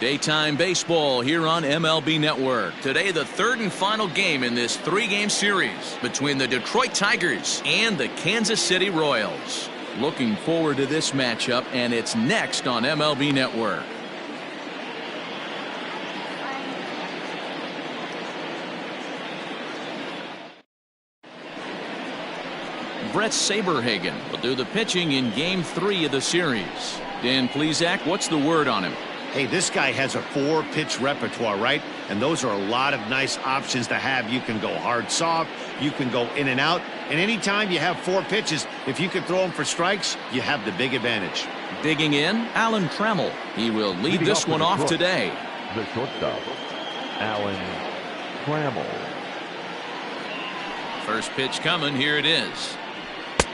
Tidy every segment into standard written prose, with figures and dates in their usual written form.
Daytime baseball here on MLB Network. Today, the third and final game in this three-game series between the Detroit Tigers and the Kansas City Royals. Looking forward to this matchup, and it's next on MLB Network. Brett Saberhagen will do the pitching in Game 3 of the series. Dan Plesac, what's the word on him? Hey, this guy has a 4-pitch repertoire, right? And those are a lot of nice options to have. You can go hard, soft. You can go in and out. And anytime you have 4 pitches, if you can throw them for strikes, you have the big advantage. Digging in, Alan Trammell. He will lead this one off today. The shortstop, Alan Trammell. First pitch coming. Here it is.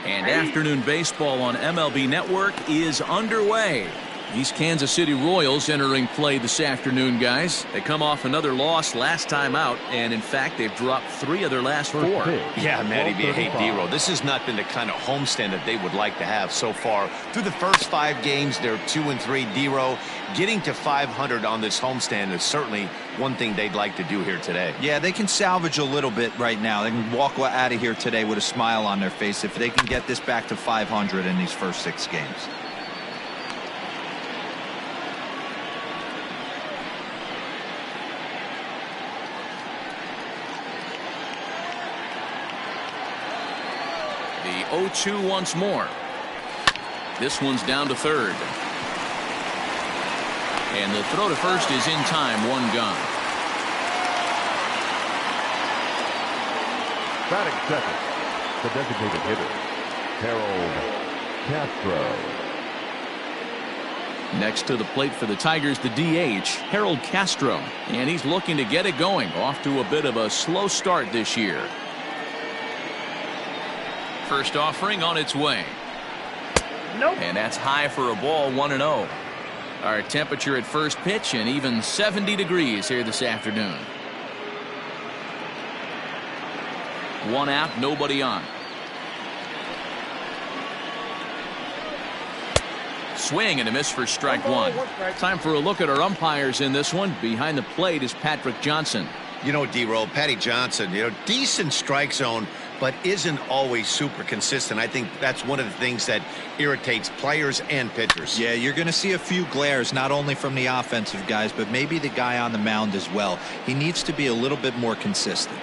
And afternoon baseball on MLB Network is underway. These Kansas City Royals entering play this afternoon, guys. They come off another loss last time out, and in fact, they've dropped 3 of their last 4. Yeah, Matty B. Hey, D-Roll, this has not been the kind of homestand that they would like to have so far. Through the first 5 games, they're 2-3. D-Roll, getting to 500 on this homestand is certainly one thing they'd like to do here today. Yeah, they can salvage a little bit right now. They can walk out of here today with a smile on their face if they can get this back to 500 in these first 6 games. The 0-2 once more. This one's down to third. And the throw to first is in time. 1 gone. Batting second, the designated hitter, Harold Castro. Next to the plate for the Tigers, the DH, Harold Castro. And he's looking to get it going. Off to a bit of a slow start this year. First offering on its way. Nope. And that's high for a ball. 1-0. Our temperature at first pitch and even 70 degrees here this afternoon. 1 out, nobody on. Swing and a miss for strike 1. Time for a look at our umpires in this one. Behind the plate is Patrick Johnson. You know, D-Roll, Patty Johnson, decent strike zone, but isn't always super consistent. I think that's one of the things that irritates players and pitchers. Yeah, you're going to see a few glares, not only from the offensive guys, but maybe the guy on the mound as well. He needs to be a little bit more consistent.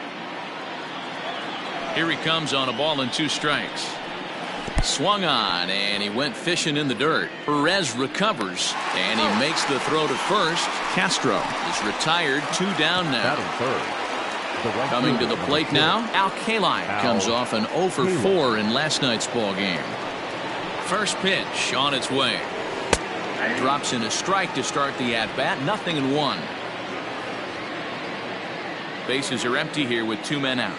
Here he comes on a ball and 2 strikes. Swung on, and he went fishing in the dirt. Perez recovers, and he makes the throw to first. Castro is retired. 2 down now. Coming to the plate now, Al Kaline comes off an 0 for 4 in last night's ball game. First pitch on its way. Drops in a strike to start the at-bat. 0-1. Bases are empty here with 2 men out.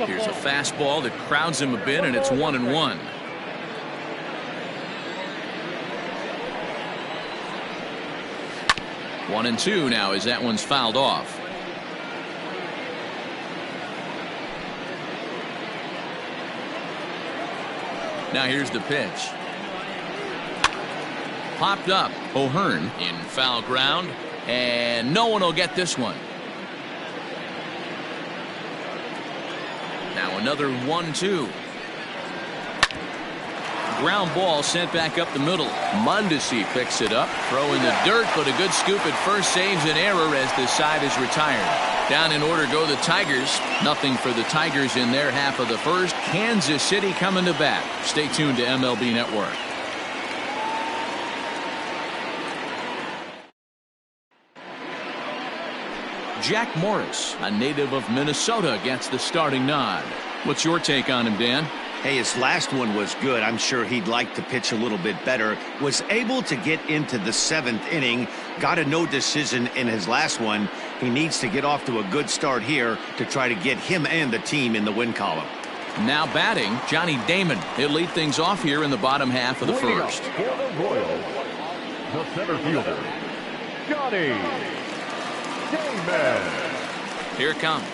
Here's a fastball that crowds him a bit, and it's 1-1. One and 2 now as that one's fouled off. Now here's the pitch. Popped up. O'Hearn in foul ground, and no one will get this one. Now another 1-2. Ground ball sent back up the middle. Mondesi picks it up. Throw in the dirt, but a good scoop at first saves an error as the side is retired. Down in order go the Tigers. Nothing for the Tigers in their half of the first. Kansas City coming to bat. Stay tuned to MLB Network. Jack Morris, a native of Minnesota, gets the starting nod. What's your take on him, Dan? Hey, his last one was good. I'm sure he'd like to pitch a little bit better. Was able to get into the 7th inning. Got a no decision in his last one. He needs to get off to a good start here to try to get him and the team in the win column. Now batting, Johnny Damon. He'll lead things off here in the bottom half of the first. For the Royals, the center fielder, Johnny Damon. Here it comes.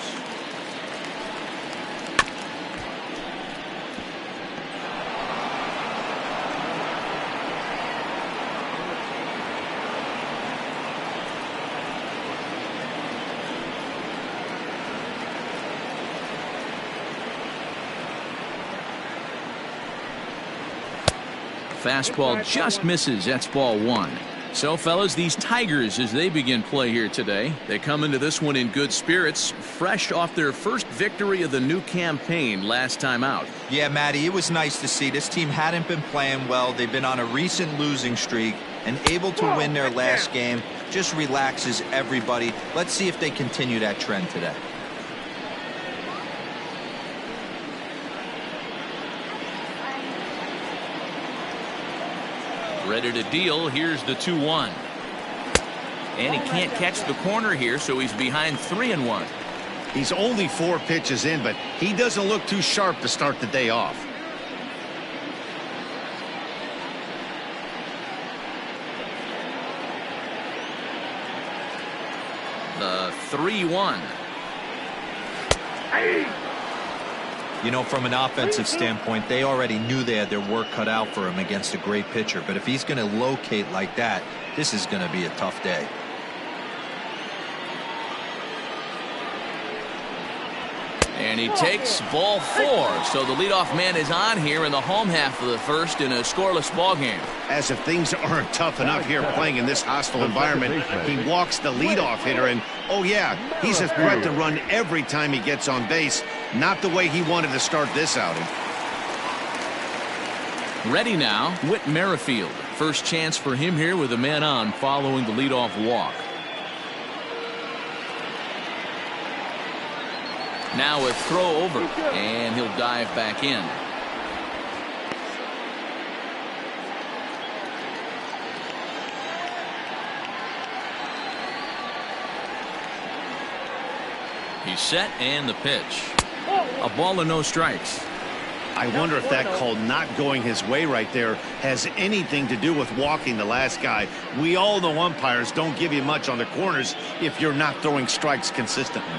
fastball just misses. That's ball one. So, fellas, these Tigers, as they begin play here today, they come into this one in good spirits, fresh off their first victory of the new campaign last time out. Yeah, Matty, it was nice to see. This team hadn't been playing well. They've been on a recent losing streak and able to win their last game. Just relaxes everybody. Let's see if they continue that trend today. Ready to deal. Here's the 2-1. And he can't catch the corner here, so he's behind 3-1. He's only 4 pitches in, but he doesn't look too sharp to start the day off. The 3-1. You know, from an offensive standpoint, they already knew they had their work cut out for him against a great pitcher. But if he's going to locate like that, this is going to be a tough day. And he takes ball 4. So the leadoff man is on here in the home half of the first in a scoreless ball game. As if things aren't tough enough here playing in this hostile environment, he walks the leadoff hitter, and oh yeah, he's a threat to run every time he gets on base. Not the way he wanted to start this outing. Ready now, Whit Merrifield. First chance for him here with a man on following the leadoff walk. Now a throw over, and he'll dive back in. He's set, and the pitch. A ball and no strikes. I wonder if that call not going his way right there has anything to do with walking the last guy. We all know umpires don't give you much on the corners if you're not throwing strikes consistently.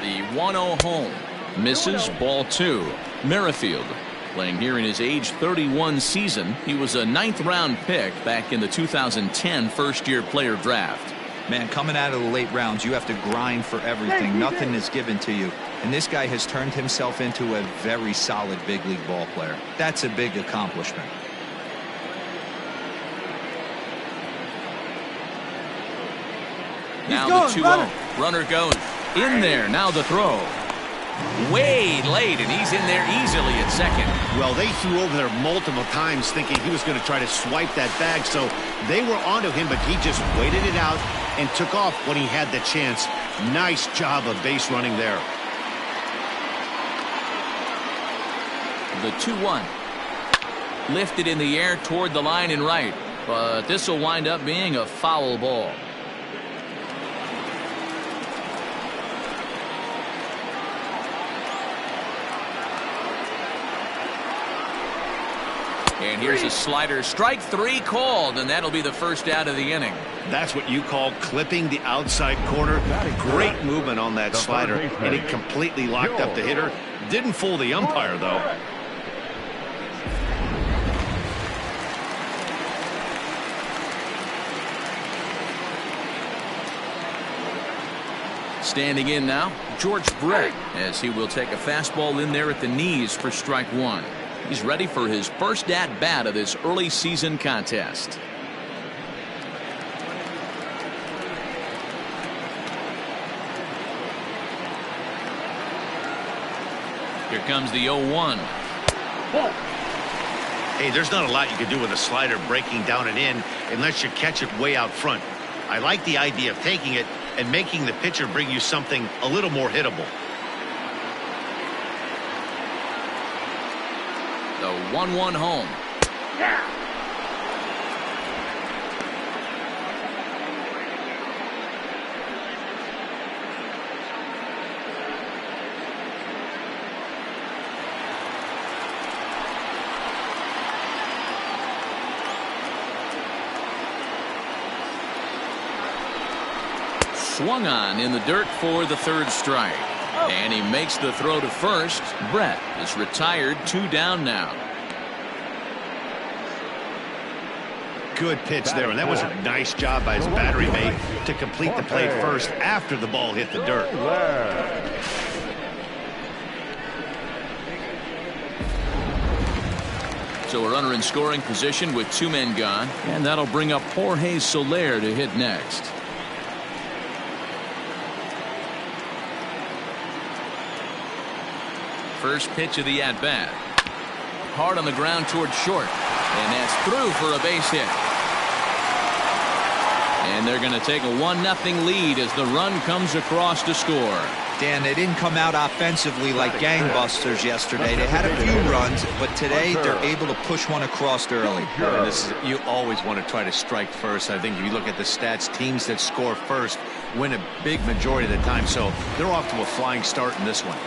The 1-0 home. Misses, ball 2. Merrifield playing here in his age 31 season. He was a 9th-round pick back in the 2010 first-year player draft. Man, coming out of the late rounds, you have to grind for everything. Nothing is given to you. And this guy has turned himself into a very solid big league ball player. That's a big accomplishment. Now the 2-0. Runner goes in there. Now the throw. Way late, and he's in there easily at second. Well, they threw over there multiple times thinking he was going to try to swipe that bag, so they were onto him, but he just waited it out and took off when he had the chance. Nice job of base running there. The 2-1. Lifted in the air toward the line and right, but this will wind up being a foul ball. And here's a slider. Strike 3 called, and that'll be the first out of the inning. That's what you call clipping the outside corner. Great movement on that slider, and it completely locked up the hitter. Didn't fool the umpire, though. Standing in now, George Brett, as he will take a fastball in there at the knees for strike 1. He's ready for his first at-bat of this early season contest. Here comes the 0-1. Hey, there's not a lot you can do with a slider breaking down and in unless you catch it way out front. I like the idea of taking it and making the pitcher bring you something a little more hittable. The 1-1 home. Swung on in the dirt for the 3rd strike. And he makes the throw to first. Brett is retired, 2 down now. Good pitch there, and that was a nice job by his battery mate to complete the play first after the ball hit the dirt. So we're runner in scoring position with 2 men gone, and that'll bring up Jorge Soler to hit next. First pitch of the at-bat. Hard on the ground towards short, and that's through for a base hit. And they're going to take a 1-0 lead as the run comes across to score. Dan, they didn't come out offensively like gangbusters yesterday. They had a few runs, but today they're able to push one across early. And this is, you always want to try to strike first. I think if you look at the stats, teams that score first win a big majority of the time. So they're off to a flying start in this one.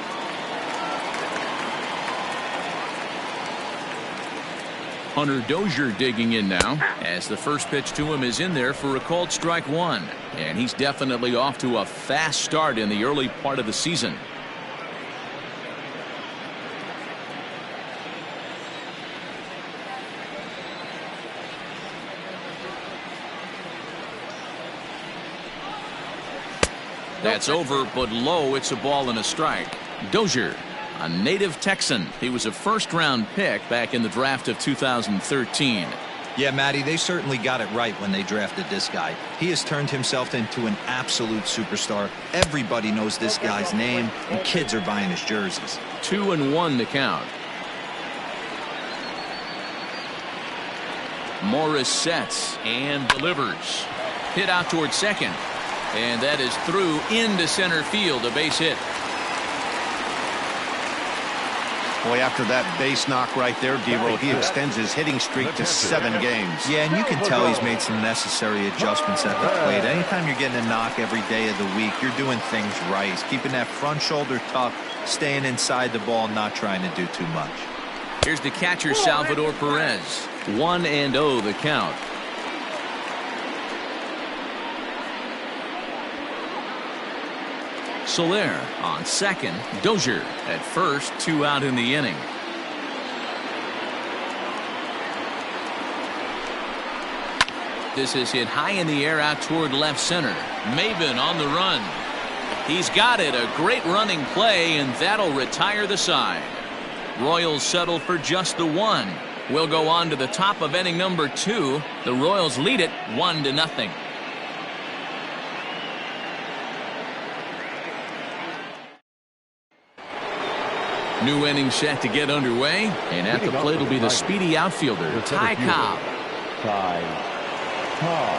Hunter Dozier digging in now as the first pitch to him is in there for a called strike 1. And he's definitely off to a fast start in the early part of the season. That's over, but low. It's a ball and a strike. Dozier, a native Texan. He was a first-round pick back in the draft of 2013. Yeah, Matty, they certainly got it right when they drafted this guy. He has turned himself into an absolute superstar. Everybody knows this guy's name, and kids are buying his jerseys. 2-1 the count. Morris sets and delivers. Hit out towards second. And that is through into center field, a base hit. Boy, after that base knock right there, D-Roll, he extends his hitting streak to 7 games. Yeah, and you can tell he's made some necessary adjustments at the plate. Anytime you're getting a knock every day of the week, you're doing things right. He's keeping that front shoulder tough, staying inside the ball, not trying to do too much. Here's the catcher, Salvador Perez. 1-0 the count. Soler on second. Dozier at first. 2 out in the inning. This is hit high in the air out toward left center. Maven on the run. He's got it. A great running play, and that'll retire the side. Royals settle for just the 1. We'll go on to the top of inning number 2. The Royals lead it 1-0. New inning set to get underway, and at the plate will be the speedy outfielder, Ty Cobb.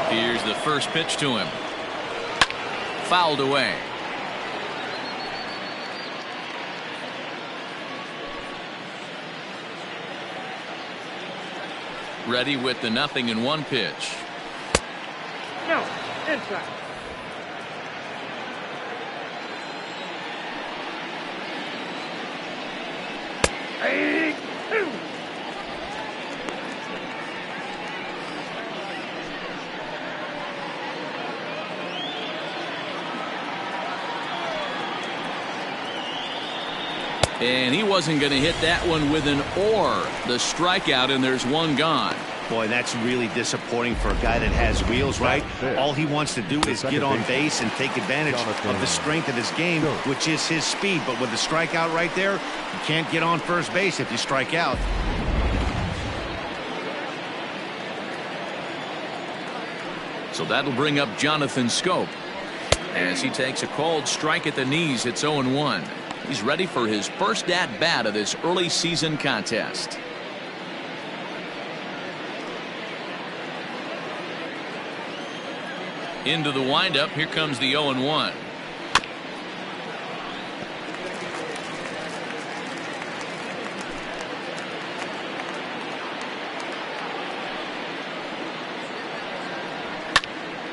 Here's the first pitch to him. Fouled away. Ready with the 0-1 pitch. No, inside. And he wasn't going to hit that one with an or. The strikeout, and there's 1 gone. Boy, that's really disappointing for a guy that has wheels, right? All he wants to do is get on base and take advantage of the strength of his game, which is his speed. But with the strikeout right there, you can't get on first base if you strike out. So that'll bring up Jonathan Scope as he takes a called strike at the knees. It's 0-1. He's ready for his first at-bat of this early season contest. Into the windup. Here comes the 0-1.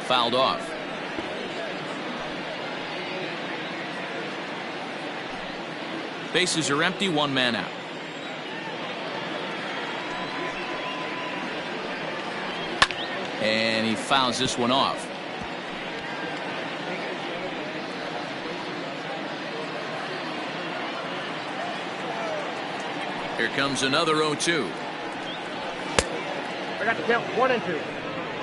Fouled off. Bases are empty. 1 man out. And he fouls this one off. Here comes another 0-2. I got the count 1 and 2.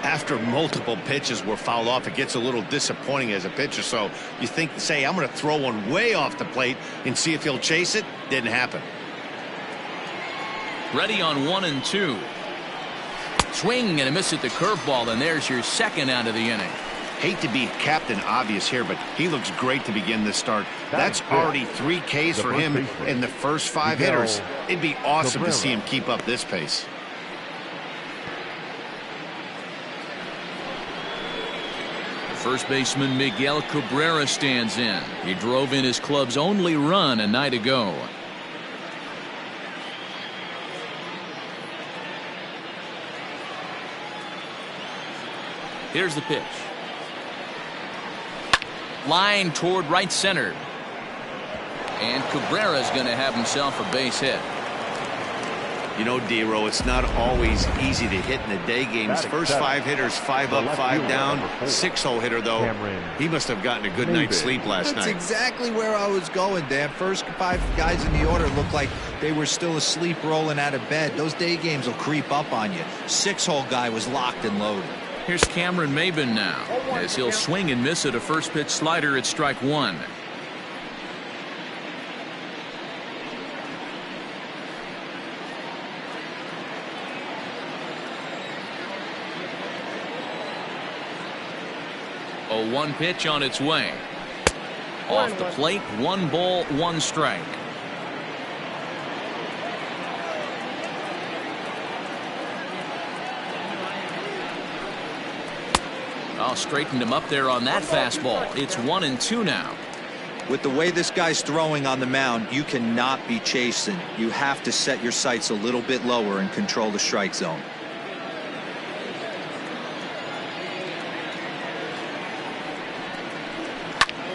After multiple pitches were fouled off, it gets a little disappointing as a pitcher. So you say, I'm going to throw one way off the plate and see if he'll chase it. Didn't happen. Ready on 1-2. Swing and a miss at the curveball, and there's your second out of the inning. Hate to be Captain Obvious here, but he looks great to begin this start. That's already 3 Ks for him in the first 5 hitters. It'd be awesome to see him keep up this pace. First baseman Miguel Cabrera stands in. He drove in his club's only run a night ago. Here's the pitch. Line toward right center. And Cabrera's going to have himself a base hit. You know, D-Row, it's not always easy to hit in the day games. First 5 hitters, 5 up, 5 down. 6-hole hitter, though. He must have gotten a good night's sleep last night. That's exactly where I was going, Dan. First 5 guys in the order looked like they were still asleep rolling out of bed. Those day games will creep up on you. 6-hole guy was locked and loaded. Here's Cameron Maben now, as he'll swing and miss at a first pitch slider at strike 1. A 1 pitch on its way. Off the plate, 1 ball, 1 strike. Straightened him up there on that fastball. It's 1-2 now. With the way this guy's throwing on the mound, you cannot be chasing. You have to set your sights a little bit lower and control the strike zone.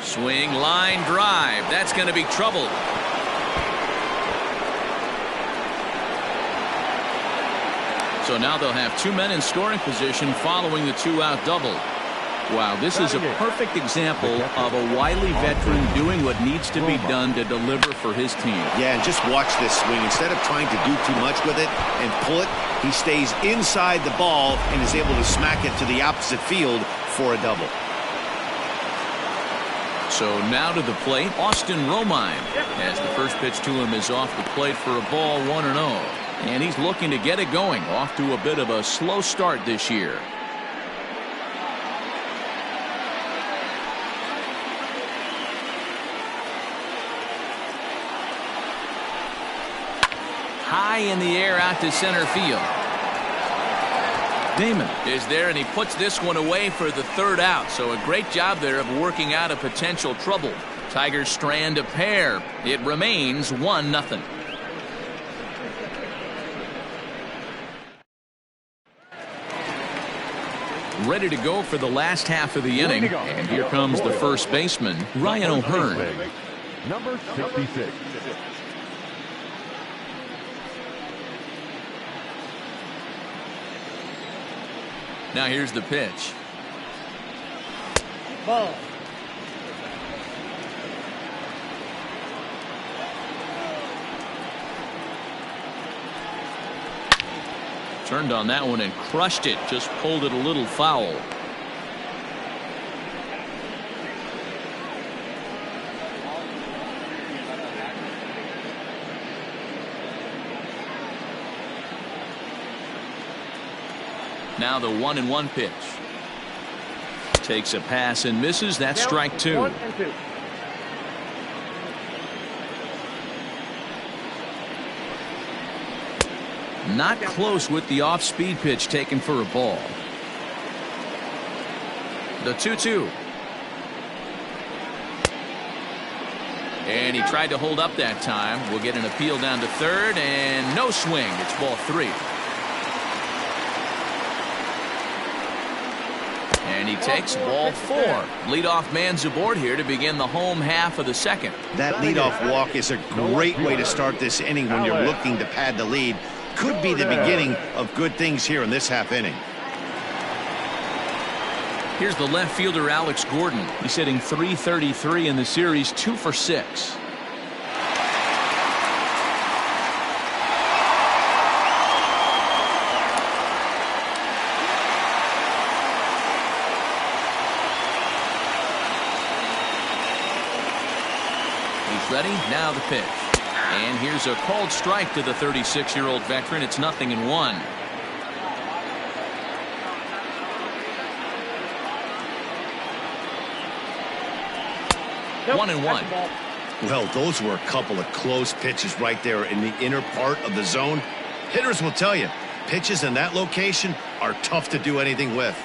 Swing, line drive. That's going to be trouble. So now they'll have 2 men in scoring position following the 2-out double. Wow, this is a perfect example of a wily veteran doing what needs to be done to deliver for his team. Yeah, and just watch this swing. Instead of trying to do too much with it and pull it, he stays inside the ball and is able to smack it to the opposite field for a double. So now to the plate, Austin Romine, as the first pitch to him is off the plate for a ball, 1-0. And he's looking to get it going, off to a bit of a slow start this year. High in the air out to center field. Damon is there, and he puts this one away for the 3rd out. So a great job there of working out a potential trouble. Tigers strand a pair. It remains 1-0. Ready to go for the last half of the inning. And here comes the first baseman, Ryan O'Hearn. Number 66. Now here's the pitch. Ball. Turned on that one and crushed it. Just pulled it a little foul. Now the 1-1 pitch. Takes a pass and misses. That's strike 2. 1-2. Not close with the off-speed pitch taken for a ball. The 2-2. And he tried to hold up that time. We'll get an appeal down to third, and no swing. It's ball 3. And he takes ball 4. Leadoff man's aboard here to begin the home half of the second. That leadoff walk is a great way to start this inning when you're looking to pad the lead. Could be the beginning of good things here in this half inning. Here's the left fielder, Alex Gordon. He's hitting .333 in the series, 2 for 6. ready. Now the pitch. And here's a called strike to the 36-year-old veteran. It's 0-1. Nope, 1-1. Well, those were a couple of close pitches right there in the inner part of the zone. Hitters will tell you, pitches in that location are tough to do anything with.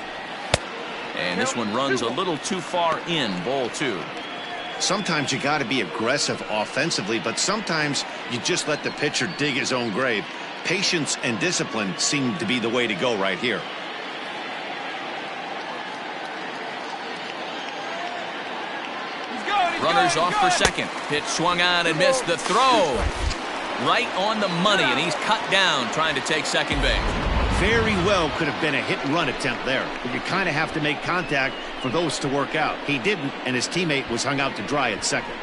And this one runs a little too far in. Ball 2. Sometimes you got to be aggressive offensively, but sometimes you just let the pitcher dig his own grave. Patience and discipline seem to be the way to go right here. Runners off for second. Pitch swung on and missed. The throw right on the money, and he's cut down trying to take second base. Very well could have been a hit-and-run attempt there, but you kind of have to make contact for those to work out. He didn't, and his teammate was hung out to dry at second.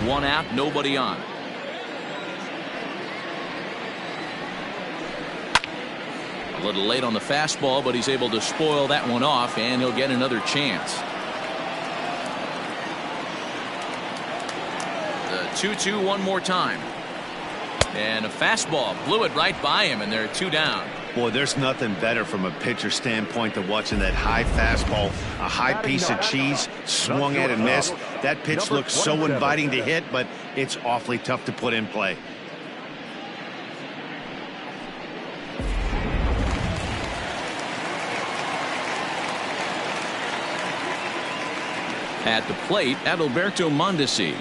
One out, nobody on. A little late on the fastball, but he's able to spoil that one off, and he'll get another chance. The 2-2 one more time. And a fastball blew it right by him, and they're 2 down. Boy, there's nothing better from a pitcher standpoint than watching that high fastball, a high piece of cheese, swung at and missed. That pitch looks so inviting to hit, but it's awfully tough to put in play. At the plate, Adalberto Mondesi,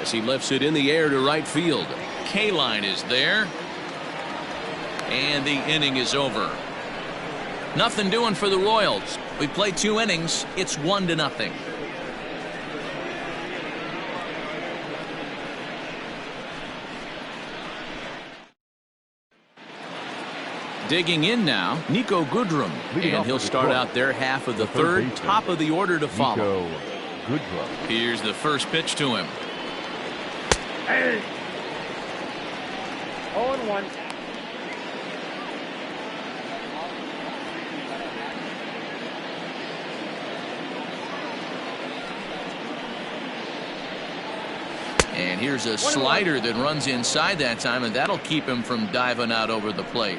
as he lifts it in the air to right field. K-line is there, and the inning is over. Nothing doing for the Royals. We played 2 innings. It's 1-0. Digging in now, Nico Goodrum, and he'll start out their half of the third, top of the order to follow. Here's the first pitch to him. Hey. 0-1. And here's a slider that runs inside that time, and that'll keep him from diving out over the plate.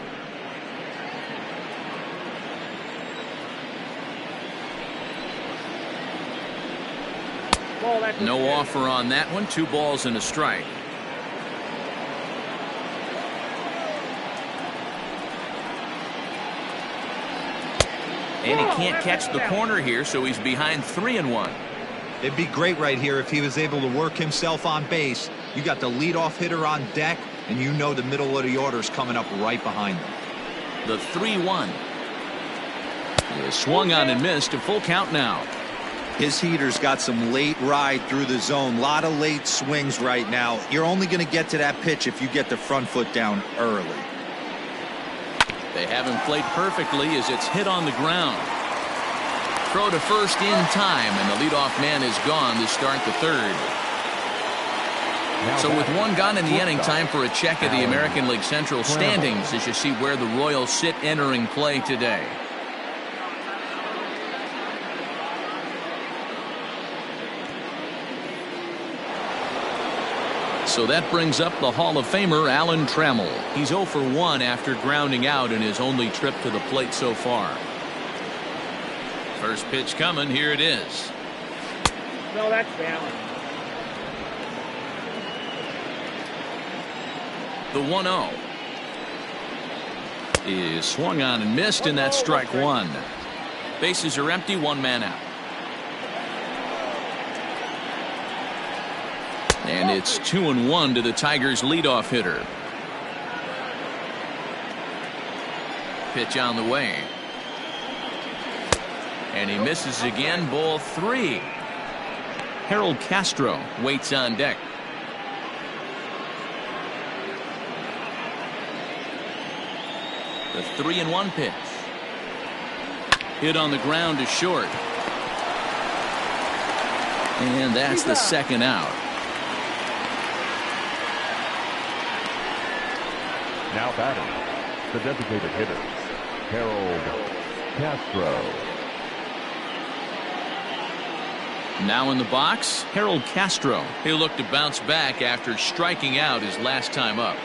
No offer on that one. 2 balls and a strike. And he can't catch the corner here, so he's behind 3-1. It'd be great right here if he was able to work himself on base. You got the leadoff hitter on deck, and you know the middle of the order is coming up right behind him. The 3-1. He swung on and missed. A full count now. His heater's got some late ride through the zone. A lot of late swings right now. You're only going to get to that pitch if you get the front foot down early. They have him played perfectly as it's hit on the ground. Throw to first in time, and the leadoff man is gone to start the third. So with 1 gone in the inning, time for a check of the American League Central standings as you see where the Royals sit entering play today. So that brings up the Hall of Famer Alan Trammell. He's 0 for 1 after grounding out in his only trip to the plate so far. First pitch coming. Here it is. No, that's down. The 1-0 is swung on and missed, and that's strike 1. Bases are empty. 1 man out. And it's 2-1 to the Tigers' leadoff hitter. Pitch on the way. And he misses again. Ball 3. Harold Castro waits on deck. The 3-1 pitch. Hit on the ground to short. And that's the second out. Now batting, the designated hitters, Harold Castro. Now in the box, Harold Castro. He'll look to bounce back after striking out his last time up.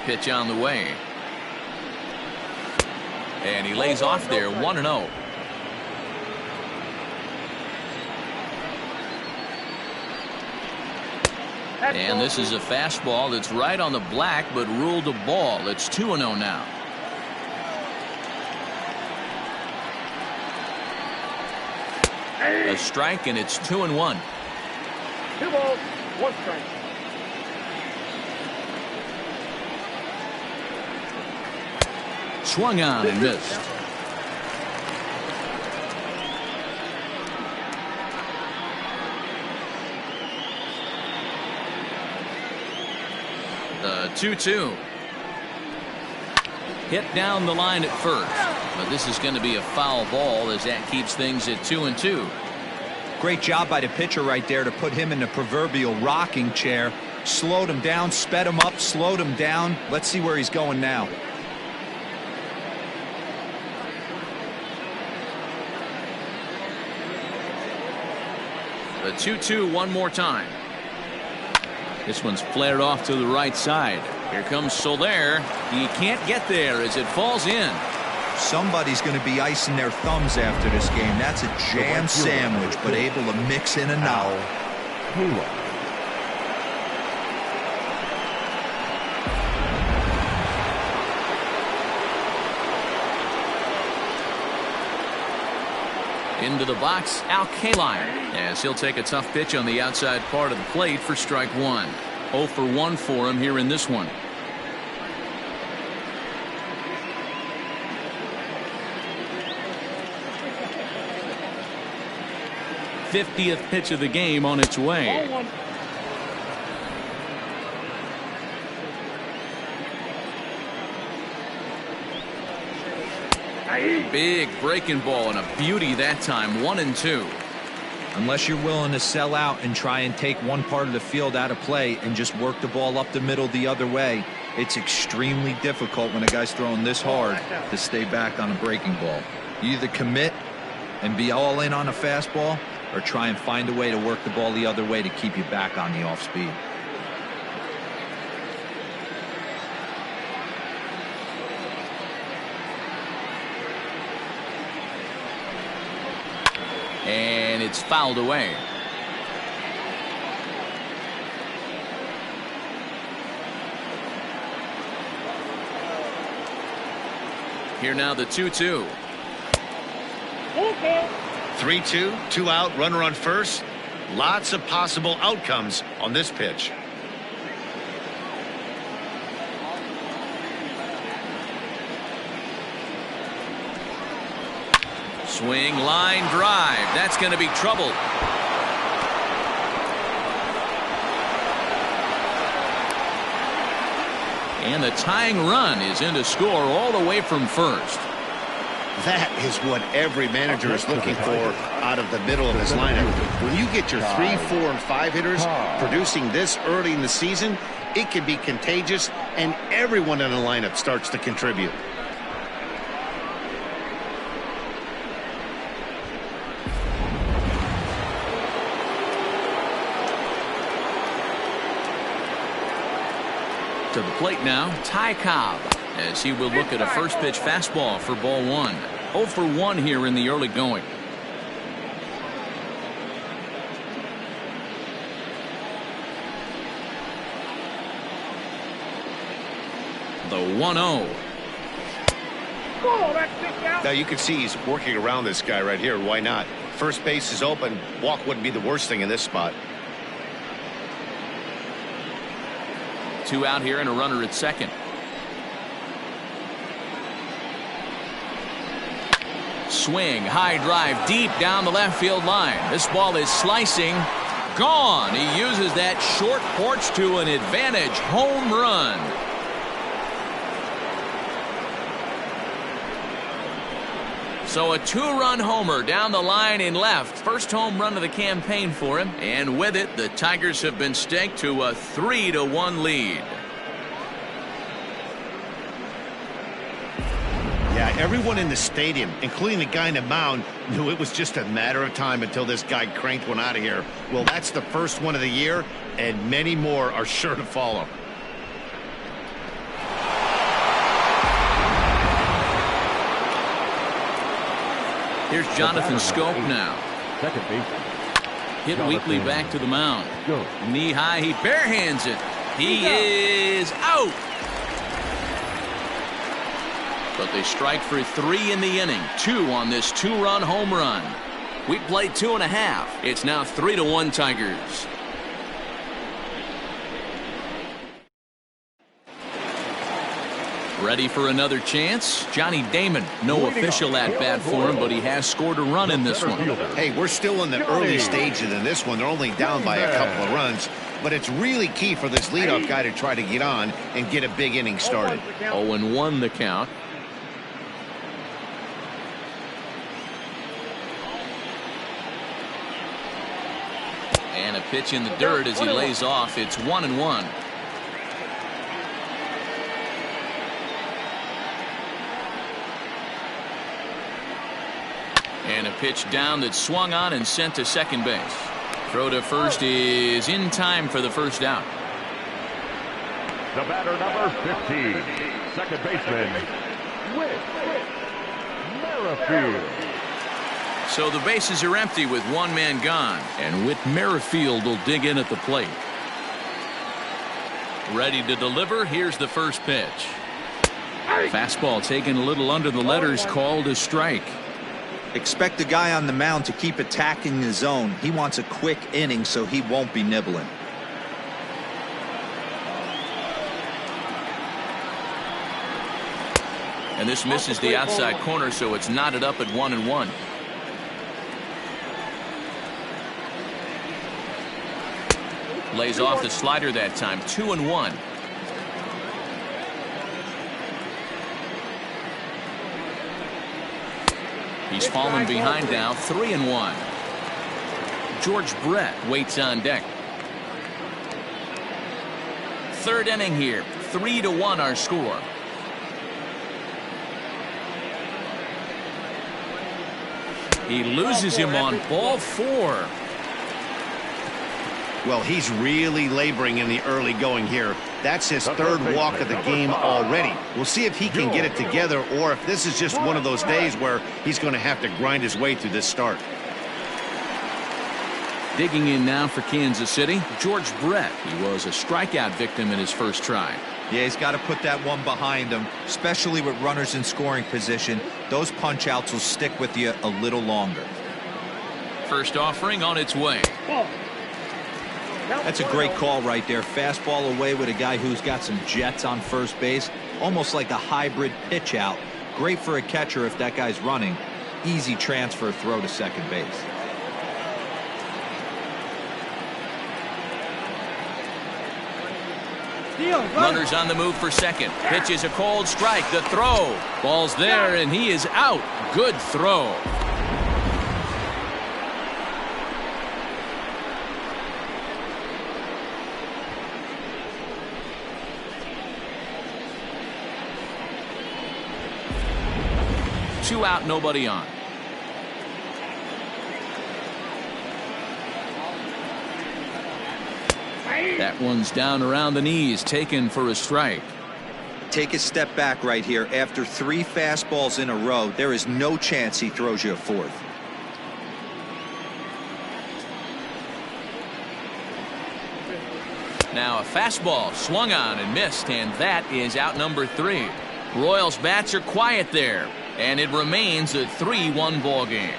Pitch on the way. And he lays off there, 1-0. And this is a fastball that's right on the black, but ruled a ball. It's 2-0 now. A strike, and it's 2-1. 2 balls, 1 strike. Swung on and missed. The 2-2. Hit down the line at first, but this is going to be a foul ball as that keeps things at 2-2. Great job by the pitcher right there to put him in the proverbial rocking chair. Slowed him down, sped him up, slowed him down. Let's see where he's going now. The 2-2 one more time. This one's flared off to the right side. Here comes Soler. He can't get there as it falls in. Somebody's going to be icing their thumbs after this game. That's a jam sandwich, but able to mix in and out. Into the box, Al Kaline, as he'll take a tough pitch on the outside part of the plate for strike 1. 0 for 1 for him here in this one. '50th pitch of the game on its way. Big breaking ball and a beauty that time. 1-2. Unless you're willing to sell out and try and take one part of the field out of play and just work the ball up the middle the other way, it's extremely difficult when a guy's throwing this hard to stay back on a breaking ball. You either commit and be all in on a fastball or try and find a way to work the ball the other way to keep you back on the off speed. And it's fouled away. Here now the 2-2. 3-2, 2 out, runner on first. Lots of possible outcomes on this pitch. Swing, line drive. That's going to be trouble. And the tying run is in to score all the way from first. That is what every manager is looking for out of the middle of his lineup. When you get your 3, 4, and 5 hitters producing this early in the season, it can be contagious, and everyone in the lineup starts to contribute. To the plate now, Ty Cobb, as he will look at a first pitch fastball for ball 1. 0 for 1 here in the early going. The 1-0. Now you can see he's working around this guy right here. Why not? First base is open. Walk wouldn't be the worst thing in this spot. 2 out here and a runner at second. Swing, high drive, deep down the left field line. This ball is slicing. Gone. He uses that short porch to an advantage. Home run. So a 2-run homer down the line in left. First home run of the campaign for him. And with it, the Tigers have been staked to a 3-1 lead. Yeah, everyone in the stadium, including the guy in the mound, knew it was just a matter of time until this guy cranked one out of here. Well, that's the first one of the year, and many more are sure to follow. Here's Jonathan Scope now. Second base. Hit weakly back to the mound. Knee high, he barehands it. He is out. But they strike for 3 in the inning. 2 on this 2-run home run. We played 2.5. It's now 3-1 Tigers. Ready for another chance? Johnny Damon. No official at bat for him, but he has scored a run in this one. Hey, we're still in the early stages in this one. They're only down by a couple of runs. But it's really key for this leadoff guy to try to get on and get a big inning started. 0-1 the count. And a pitch in the dirt as he lays off. It's 1-1. And a pitch down that swung on and sent to second base. Throw to first is in time for the first out. The batter, number 15, second baseman, Whit Merrifield. So the bases are empty with one man gone, and Whit Merrifield will dig in at the plate. Ready to deliver. Here's the first pitch. Fastball taken a little under the letters, called a strike. Expect the guy on the mound to keep attacking the zone. He wants a quick inning, so he won't be nibbling. And this misses the outside corner, so it's knotted up at 1-1. Lays off the slider that time. 2-1. He's fallen behind now. 3-1. George Brett waits on deck. Third inning here. 3-1 our score. He loses him on ball 4. Well, he's really laboring in the early going here. That's his third walk of the game already. We'll see if he can get it together or if this is just one of those days where he's going to have to grind his way through this start. Digging in now for Kansas City, George Brett. He was a strikeout victim in his first try. Yeah, he's got to put that one behind him, especially with runners in scoring position. Those punch outs will stick with you a little longer. First offering on its way. That's a great call right there. Fastball away with a guy who's got some jets on first base. Almost like a hybrid pitch out. Great for a catcher if that guy's running. Easy transfer throw to second base. Runners on the move for second. Pitch is a cold strike. The throw. Ball's there, and he is out. Good throw. Two out, nobody on. That one's down around the knees, taken for a strike. Take a step back right here. After 3 fastballs in a row, there is no chance he throws you a fourth. Now a fastball swung on and missed, and that is out number 3. Royals bats are quiet there, and it remains a 3-1 ball game.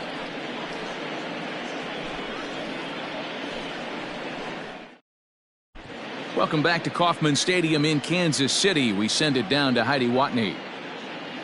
Welcome back to Kauffman Stadium in Kansas City. We send it down to Heidi Watney.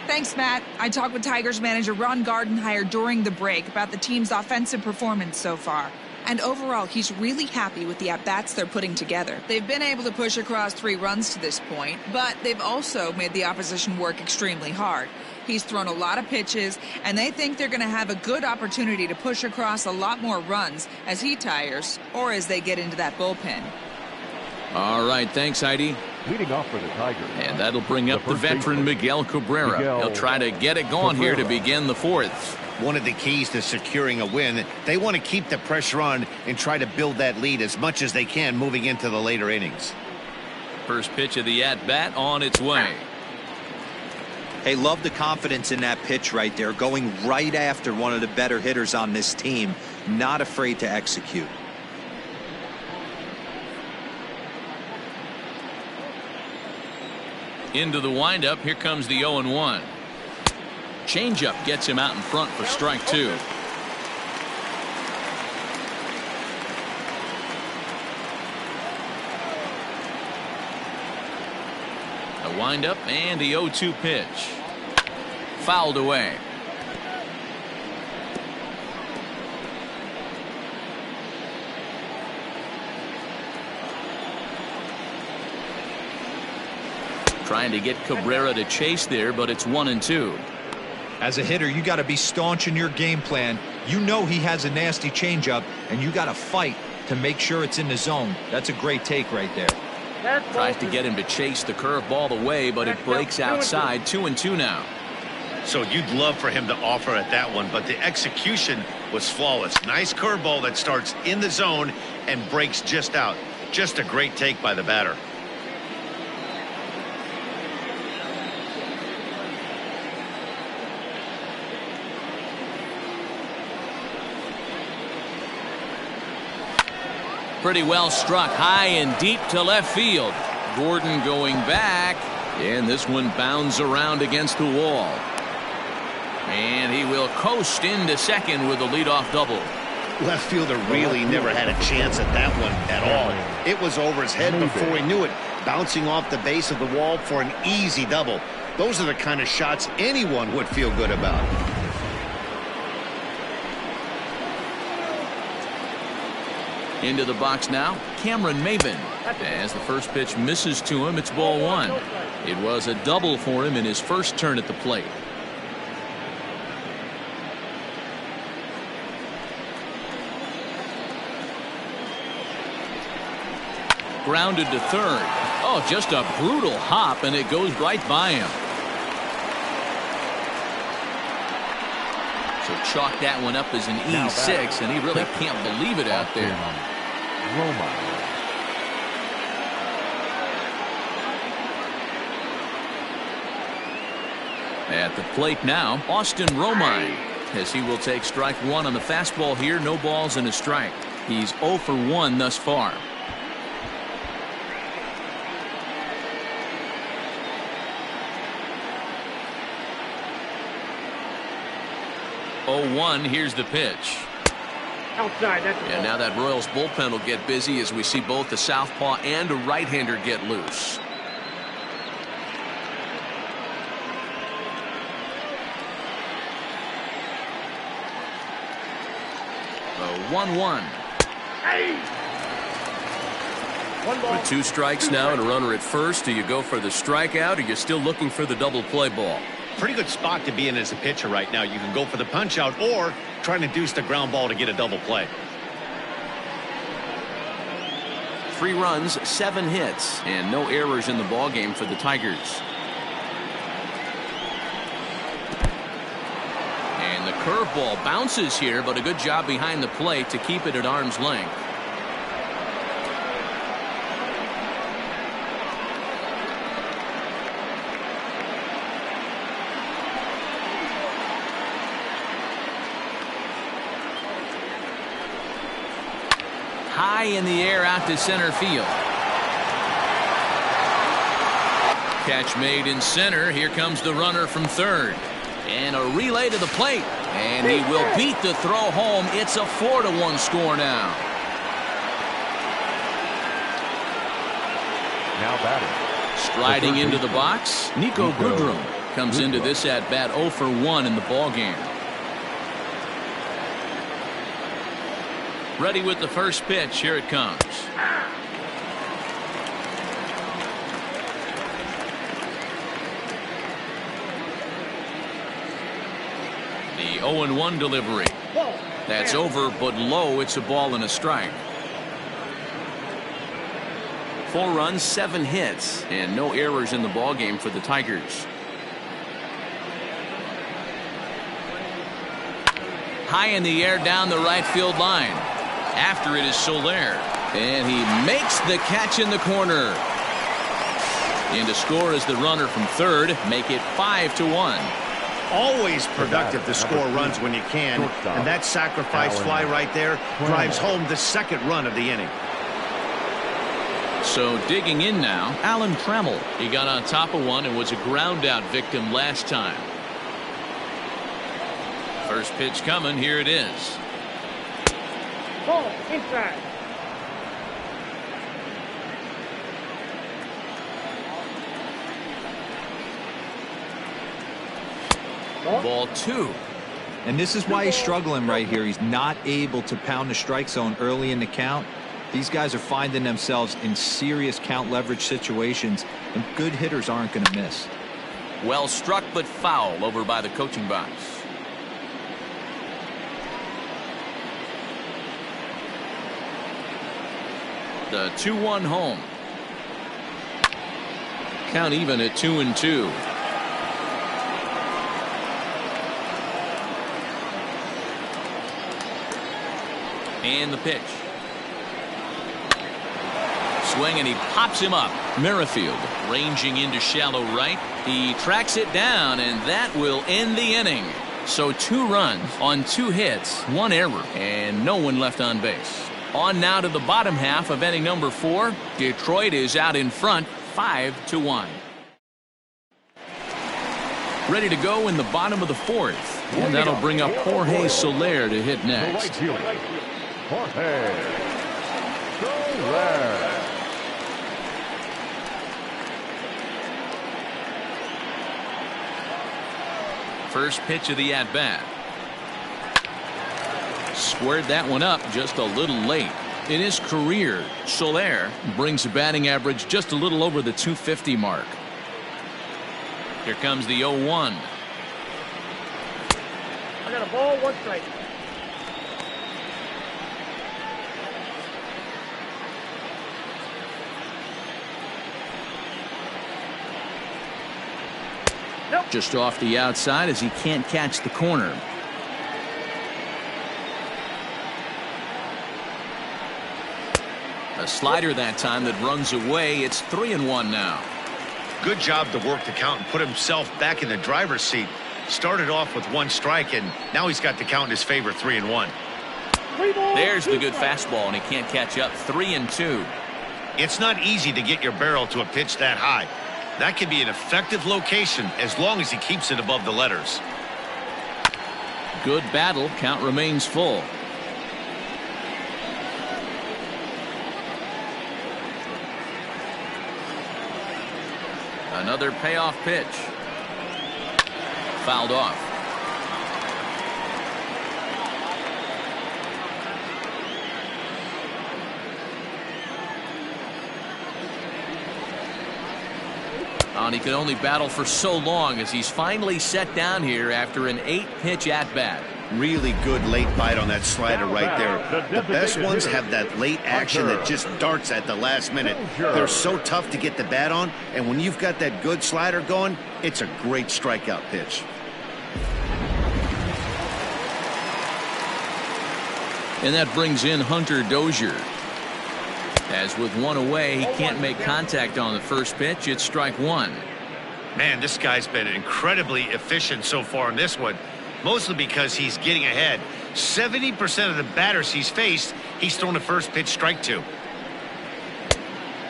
Thanks, Matt. I talked with Tigers manager Ron Gardenhire during the break about the team's offensive performance so far. And overall, he's really happy with the at-bats they're putting together. They've been able to push across 3 runs to this point, but they've also made the opposition work extremely hard. He's thrown a lot of pitches, and they think they're going to have a good opportunity to push across a lot more runs as he tires or as they get into that bullpen. All right, thanks, Heidi. Leading off for the Tigers. And that'll bring up the veteran Miguel Cabrera. He'll try to get it going here to begin the fourth. One of the keys to securing a win, they want to keep the pressure on and try to build that lead as much as they can moving into the later innings. First pitch of the at-bat on its way. Hey, love the confidence in that pitch right there, going right after one of the better hitters on this team, not afraid to execute. Into the windup. Here comes the 0-1. Changeup gets him out in front for strike two. A windup and the 0-2 pitch. Fouled away. Trying to get Cabrera to chase there, but it's 1-2. As a hitter, you got to be staunch in your game plan. You know he has a nasty changeup, and you got to fight to make sure it's in the zone. That's a great take right there. Tries to get him to chase the curveball away, but it breaks outside. 2-2 now. So you'd love for him to offer at that one, but the execution was flawless. Nice curveball that starts in the zone and breaks just out. Just a great take by the batter. Pretty well struck high and deep to left field. Gordon going back, and this one bounds around against the wall. And he will coast into second with a leadoff double. Left fielder really never had a chance at that one at all. It was over his head before he knew it, bouncing off the base of the wall for an easy double. Those are the kind of shots anyone would feel good about. Into the box now, Cameron Maybin. As the first pitch misses to him, it's ball one. It was a double for him in his first turn at the plate. Grounded to third. Oh, just a brutal hop, and it goes right by him. So chalk that one up as an E6, and he really can't believe it out there. At the plate now, Austin Romine, as he will take strike one on the fastball here. No balls and a strike. He's 0 for 1 thus far. Oh, here's the pitch. Outside. And now that Royals bullpen will get busy as we see both the southpaw and a right-hander get loose. The 1-1. With 2 strikes now and a runner at first, do you go for the strikeout, or you're still looking for the double play ball? Pretty good spot to be in as a pitcher right now. You can go for the punch out or try to deuce the ground ball to get a double play. 3 runs, 7 hits, and no errors in the ballgame for the Tigers. And the curveball bounces here, but a good job behind the plate to keep it at arm's length. High in the air out to center field. Catch made in center. Here comes the runner from third. And a relay to the plate. And he will beat the throw home. It's a 4-1 score now. Now batting. Striding into the box, Nico Goodrum comes into this at bat 0 for 1 in the ballgame. Ready with the first pitch. Here it comes. The 0-1 delivery. That's over, but low. It's a ball and a strike. 4 runs, 7 hits, and no errors in the ballgame for the Tigers. High in the air down the right field line. After it is Soler, and he makes the catch in the corner. And to score is the runner from third, make it 5-1. Always productive to score runs when you can, and that sacrifice fly right there drives home the second run of the inning. So digging in now, Alan Trammell. He got on top of one and was a ground out victim last time. First pitch coming, here it is. Ball inside. Ball 2. And this is why he's struggling right here. He's not able to pound the strike zone early in the count. These guys are finding themselves in serious count leverage situations, and good hitters aren't going to miss. Well struck, but foul over by the coaching box. The 2-1 home. Count even at 2-2. And the pitch. Swing, and he pops him up. Merrifield ranging into shallow right. He tracks it down, and that will end the inning. So 2 runs on 2 hits, 1 error, and no one left on base. On now to the bottom half of inning number 4. Detroit is out in front, 5-1. Ready to go in the bottom of the 4th. And that'll bring up Jorge Soler to hit next. Jorge Soler. First pitch of the at-bat. Squared that one up just a little late. In his career, Soler brings a batting average just a little over the 250 mark. Here comes the 0-1. I got a ball, 1 strike. Nope. Just off the outside as he can't catch the corner. A slider that time that runs away. It's 3-1 now. Good job to work the count and put himself back in the driver's seat. Started off with 1 strike, and now he's got the count in his favor, 3-1. There's the good fastball, and he can't catch up. 3-2. It's not easy to get your barrel to a pitch that high. That can be an effective location as long as he keeps it above the letters. Good battle. Count remains full. Another payoff pitch. Fouled off. And he could only battle for so long as he's finally set down here after an 8-pitch at-bat. Really good late bite on that slider right there. The best ones have that late action that just darts at the last minute. They're so tough to get the bat on, and when you've got that good slider going, it's a great strikeout pitch. And that brings in Hunter Dozier. As with 1 away, he can't make contact on the first pitch. It's strike 1. Man, this guy's been incredibly efficient so far in this one. Mostly because he's getting ahead. 70% of the batters he's faced, he's thrown a first pitch strike to.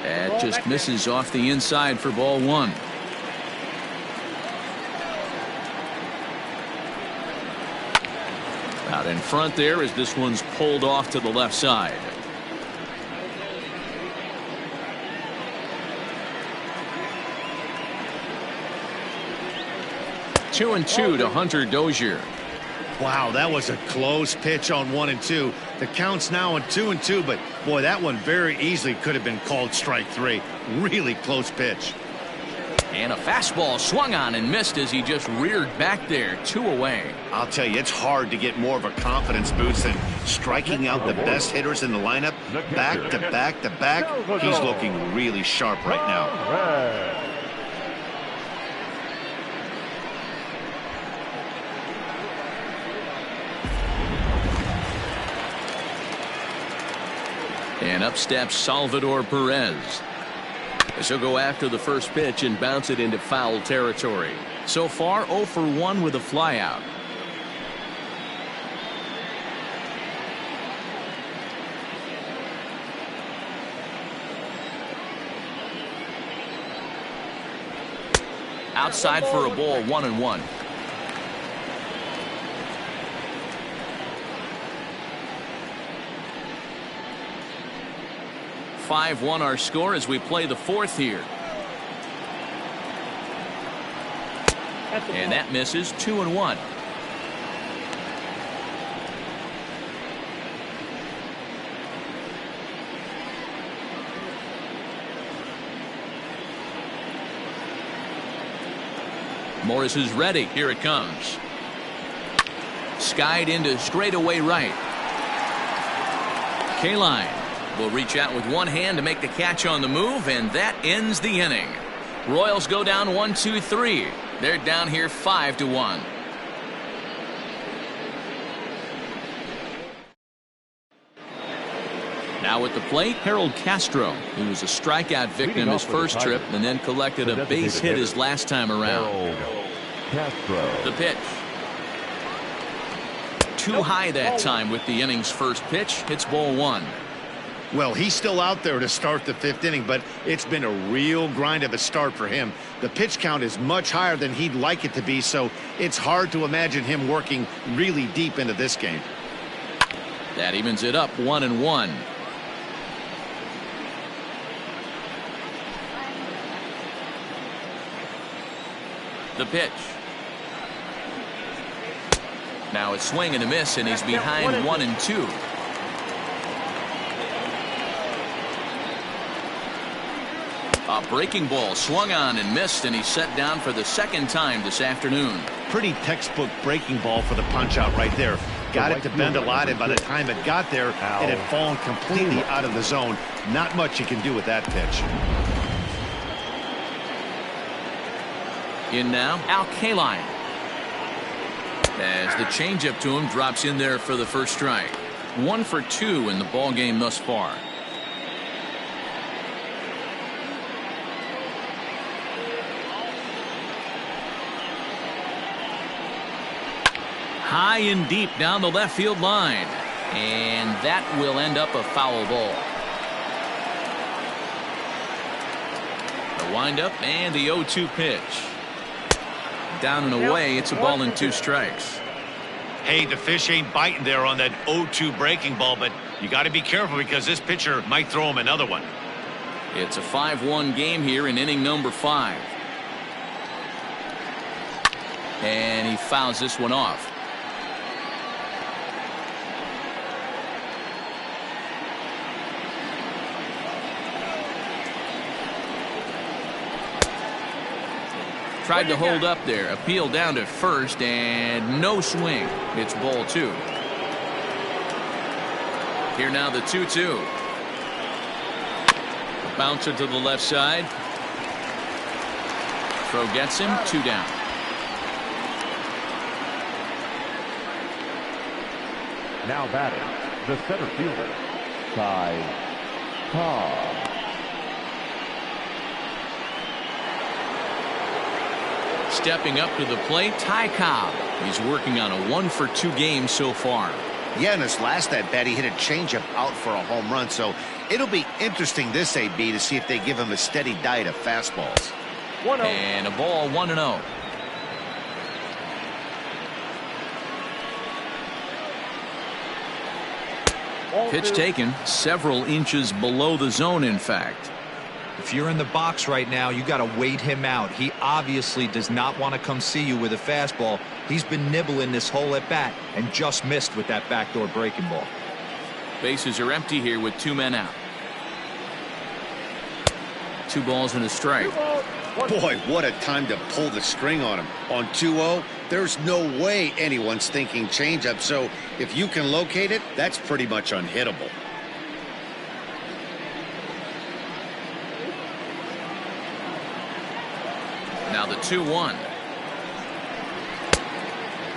That just misses off the inside for ball 1. Out in front there as this one's pulled off to the left side. Two and 2 to Hunter Dozier. Wow, that was a close pitch on 1 and 2. The count's now on 2 and 2, but boy, that one very easily could have been called strike 3. Really close pitch. And a fastball swung on and missed as he just reared back there, 2 away. I'll tell you, it's hard to get more of a confidence boost than striking out the best hitters in the lineup back to back to back. He's looking really sharp right now. And up steps Salvador Perez. As he'll go after the first pitch and bounce it into foul territory. So far 0 for 1 with a flyout. Outside for a ball, 1-1. (5-1) our score as we play the fourth here. And that misses. 2-1. Morris is ready. Here it comes. Skied into straightaway right. Kaline will reach out with one hand to make the catch on the move, and that ends the inning. Royals go down 1-2-3. They're down here 5-1. Now at the plate, Harold Castro, who was a strikeout victim his first trip and then collected a base hit his last time around. The pitch. Too high that time with the inning's first pitch. It's ball 1. Well, he's still out there to start the 5th inning, but it's been a real grind of a start for him. The pitch count is much higher than he'd like it to be, so it's hard to imagine him working really deep into this game. That evens it up 1-1. The pitch. Now a swing and a miss, and he's behind 1-2. A breaking ball swung on and missed, and he's set down for the second time this afternoon. Pretty textbook breaking ball for the punch out right there. Got it to bend a lot, and by the time it got there, it had fallen completely out of the zone. Not much you can do with that pitch. In now, Al Kaline. As the changeup to him drops in there for the first strike. 1 for 2 in the ball game thus far. High and deep down the left field line, and that will end up a foul ball. The windup and the 0-2 pitch. Down and away. It's a ball and 2 strikes. Hey, the fish ain't biting there on that 0-2 breaking ball, but you got to be careful because this pitcher might throw him another one. It's a 5-1 game here in inning number 5. And he fouls this one off. Tried to hold up there. Appeal down to first, and no swing. It's ball 2. Here now the 2-2. Bouncer to the left side. Throw gets him. 2 down. Now batting, the center fielder, Ty Cobb. Stepping up to the plate, Ty Cobb. He's working on a 1 for 2 game so far. Yeah, in his last at bat, he hit a changeup out for a home run, so it'll be interesting this AB to see if they give him a steady diet of fastballs. And a ball 1-0. Pitch taken several inches below the zone, in fact. If you're in the box right now, you got to wait him out. He obviously does not want to come see you with a fastball. He's been nibbling this whole at bat and just missed with that backdoor breaking ball. Bases are empty here with 2 men out. 2 balls and a strike. Boy, what a time to pull the string on him. On 2-0, there's no way anyone's thinking changeup. So if you can locate it, that's pretty much unhittable. Now the 2-1.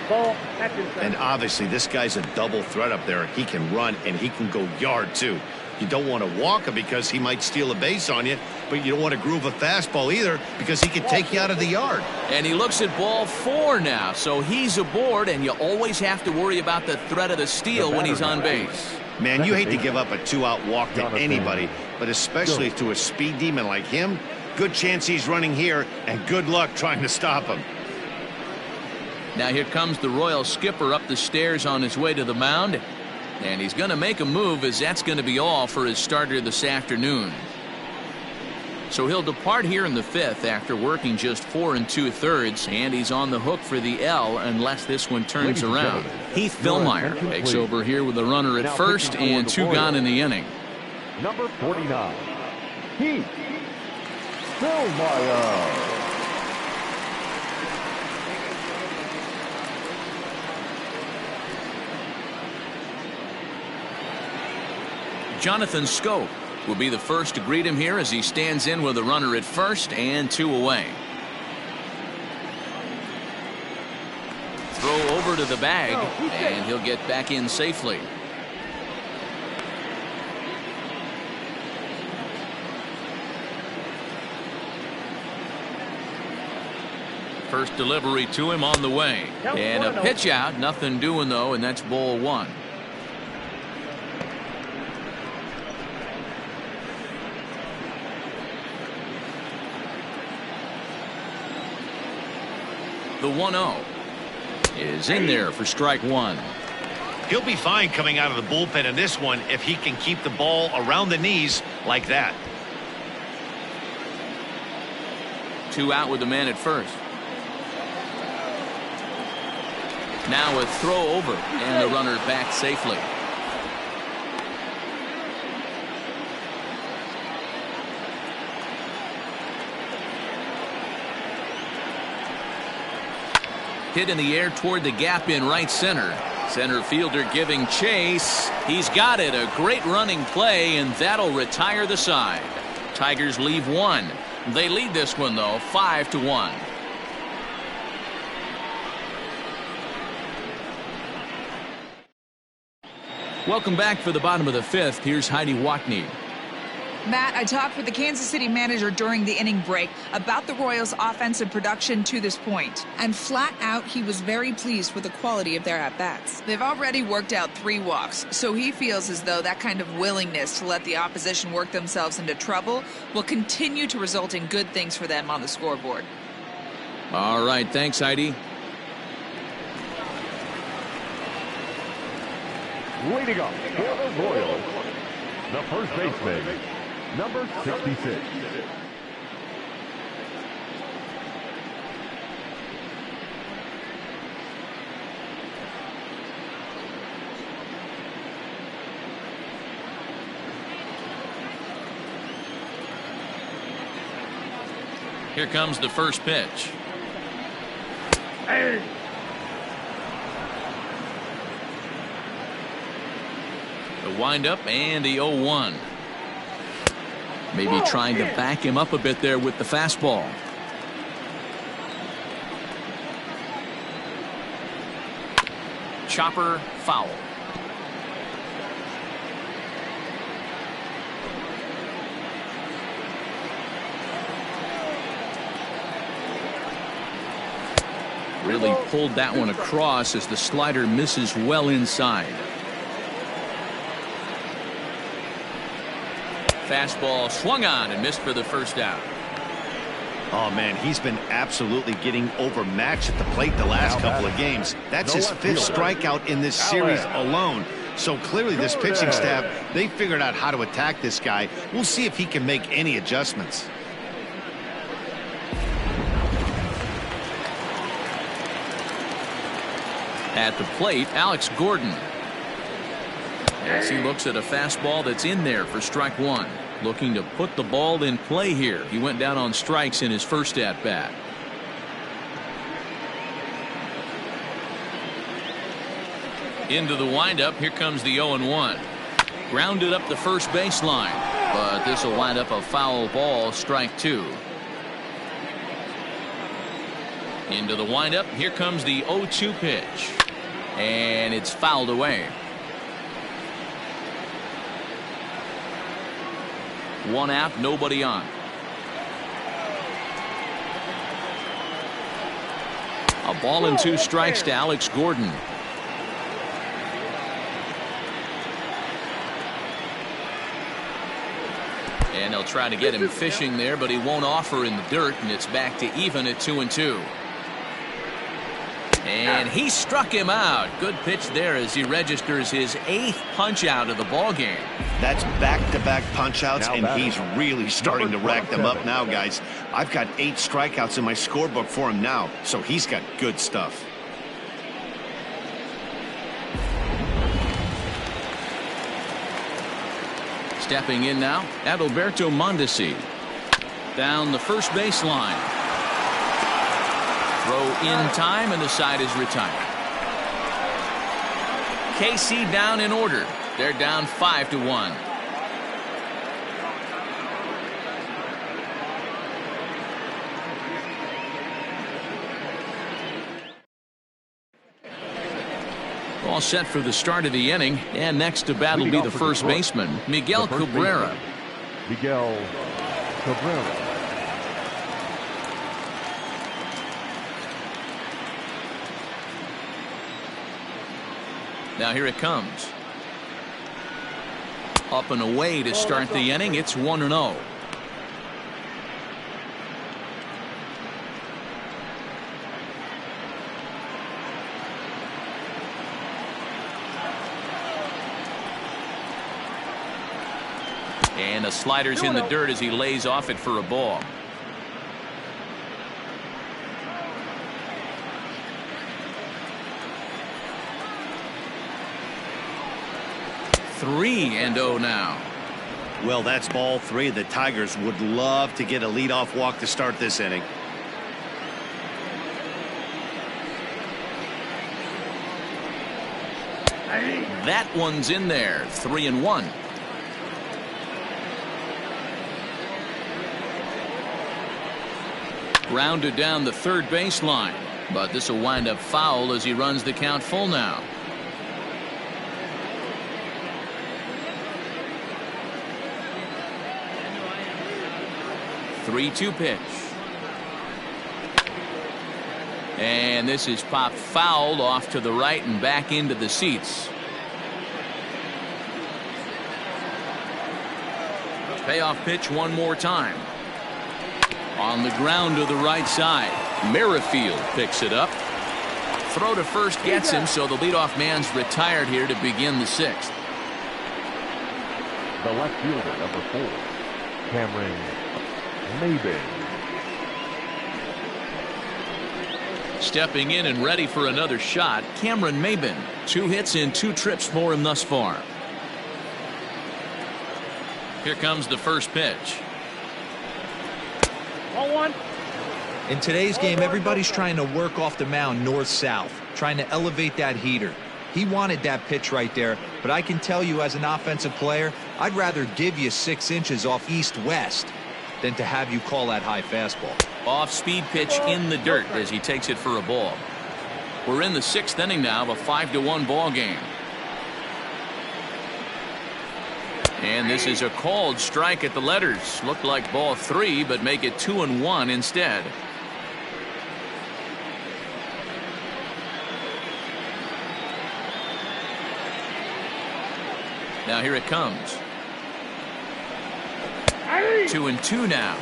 Ball, that's inside. And obviously this guy's a double threat up there. He can run and he can go yard too. You don't want to walk him because he might steal a base on you, but you don't want to groove a fastball either because he could take you out of the yard. And he looks at ball 4 now, so he's aboard, and you always have to worry about the threat of the steal when he's on base. Man, you hate to give up a 2-out walk to anybody, but especially to a speed demon like him. Good chance he's running here, and good luck trying to stop him. Now here comes the Royal skipper up the stairs on his way to the mound. And he's going to make a move, as that's going to be all for his starter this afternoon. So he'll depart here in the 5th after working just 4 2/3, and he's on the hook for the L unless this one turns around. Heath Villmeyer takes over here with a runner at first and 2 gone in the inning. Number 49, Heath Villmeyer. Jonathan Scope will be the first to greet him here as he stands in with a runner at first and 2 away. Throw over to the bag, and he'll get back in safely. First delivery to him on the way. And a pitch out, nothing doing though, and that's ball 1. The 1-0 is in there for strike 1. He'll be fine coming out of the bullpen in this one if he can keep the ball around the knees like that. 2 out with the man at first. Now a throw over, and the runner back safely. Hit in the air toward the gap in right center. Center fielder giving chase. He's got it. A great running play, and that'll retire the side. Tigers leave 1. They lead this one, though, 5-1. Welcome back for the bottom of the 5th. Here's Heidi Watney. Matt, I talked with the Kansas City manager during the inning break about the Royals' offensive production to this point. And flat out, he was very pleased with the quality of their at-bats. They've already worked out 3 walks, so he feels as though that kind of willingness to let the opposition work themselves into trouble will continue to result in good things for them on the scoreboard. All right, thanks, Heidi. Leading up for the Royals, the first baseman, number 66. Here comes the first pitch. Hey. The windup and the 0-1. Maybe trying to back him up a bit there with the fastball. Chopper foul. Really pulled that one across as the slider misses well inside. Fastball swung on and missed for the first out. Oh, man, he's been absolutely getting overmatched at the plate the last couple of games. That's his 5th strikeout in this series alone. So clearly this pitching staff, they figured out how to attack this guy. We'll see if he can make any adjustments. At the plate, Alex Gordon. As he looks at a fastball that's in there for strike 1. looking to put the ball in play here. He went down on strikes in his first at bat. Into the windup. Here comes the 0-1. Grounded up the first baseline, but this will wind up a foul ball, strike 2. Into the windup. Here comes the 0-2 pitch, and it's fouled away. 1 out, nobody on. A ball and 2 strikes to Alex Gordon. And they'll try to get him fishing there, but he won't offer in the dirt, and it's back to even at 2-2. And he struck him out. Good pitch there as he registers his 8th punch out of the ball game. That's back-to-back punch outs, and he's really starting to rack them up now, guys. I've got 8 strikeouts in my scorebook for him now, so he's got good stuff. Stepping in now, Adalberto Mondesi. Down the first baseline. Throw in time, and the side is retired. KC down in order. They're down 5-1. All set for the start of the inning, and next to bat will be the first baseman, Miguel Cabrera. Miguel Cabrera. Now here it comes. Up and away to start the inning. It's 1-0. And the slider's in the dirt as he lays off it for a ball. Three and 0 now. Well, that's ball 3. The Tigers would love to get a leadoff walk to start this inning. That one's in there. 3-1. Grounded down the third baseline, but this will wind up foul as he runs the count full now. The 3-2 pitch. And this is popped foul off to the right and back into the seats. Payoff pitch one more time. On the ground to the right side. Merrifield picks it up. Throw to first gets him, so the leadoff man's retired here to begin the 6th. The left fielder, number 4, Cameron Maybin. Stepping in and ready for another shot, Cameron Maybin. 2 hits in 2 trips for him thus far. Here comes the first pitch. 1-1. In today's game, everybody's trying to work off the mound north-south, trying to elevate that heater. He wanted that pitch right there, but I can tell you as an offensive player, I'd rather give you 6 inches off east-west than to have you call that high fastball. Off-speed pitch in the dirt as he takes it for a ball. We're in the 6th inning now of a 5-1 ball game. And this is a called strike at the letters. Looked like ball 3, but make it 2-1 instead. Now here it comes. 2-2 now.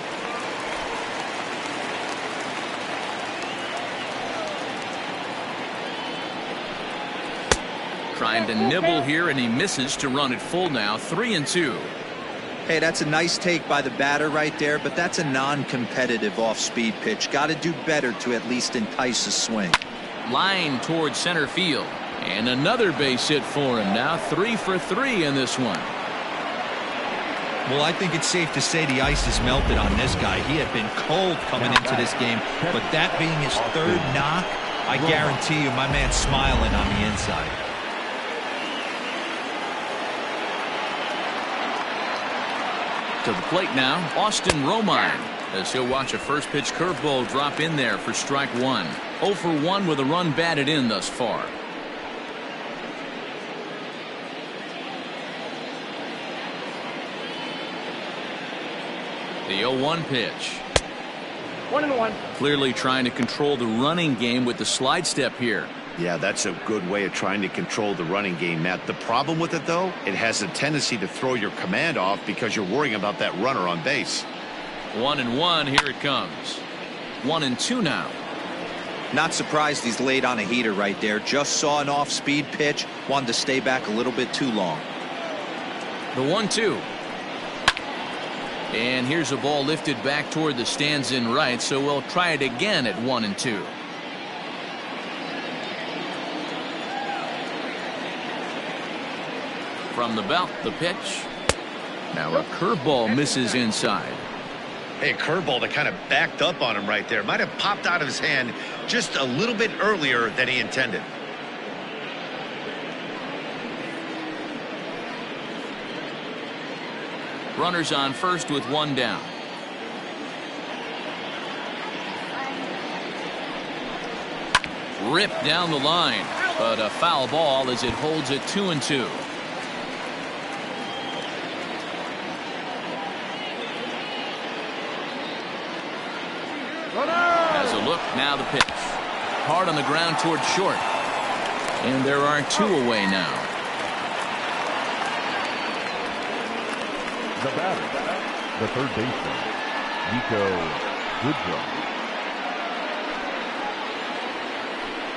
Trying to nibble here, and he misses to run it full now. 3-2. Hey, that's a nice take by the batter right there, but that's a non-competitive off-speed pitch. Got to do better to at least entice a swing. Line towards center field. And another base hit for him now. 3 for 3 in this one. Well, I think it's safe to say the ice has melted on this guy. He had been cold coming into this game, but that being his third knock, I guarantee you my man's smiling on the inside. To the plate now, Austin Romine, as he'll watch a first pitch curveball drop in there for strike one. 0 for 1 with a run batted in thus far. The 0-1 pitch. 1-1. Clearly trying to control the running game with the slide step here. Yeah, that's a good way of trying to control the running game, Matt. The problem with it, though, it has a tendency to throw your command off because you're worrying about that runner on base. 1-1, here it comes. 1-2 now. Not surprised he's laid on a heater right there. Just saw an off-speed pitch. Wanted to stay back a little bit too long. The 1-2. And here's a ball lifted back toward the stands in right, so we'll try it again at 1-2. From the belt, the pitch. Now a curveball misses inside. Hey, a curveball that kind of backed up on him right there. Might have popped out of his hand just a little bit earlier than he intended. Runners on first with one down. Ripped down the line, but a foul ball as it holds it 2-2. Has a look, now the pitch. Hard on the ground toward short. And there are two away now. The batter, the third baseman, Nico Goodrum.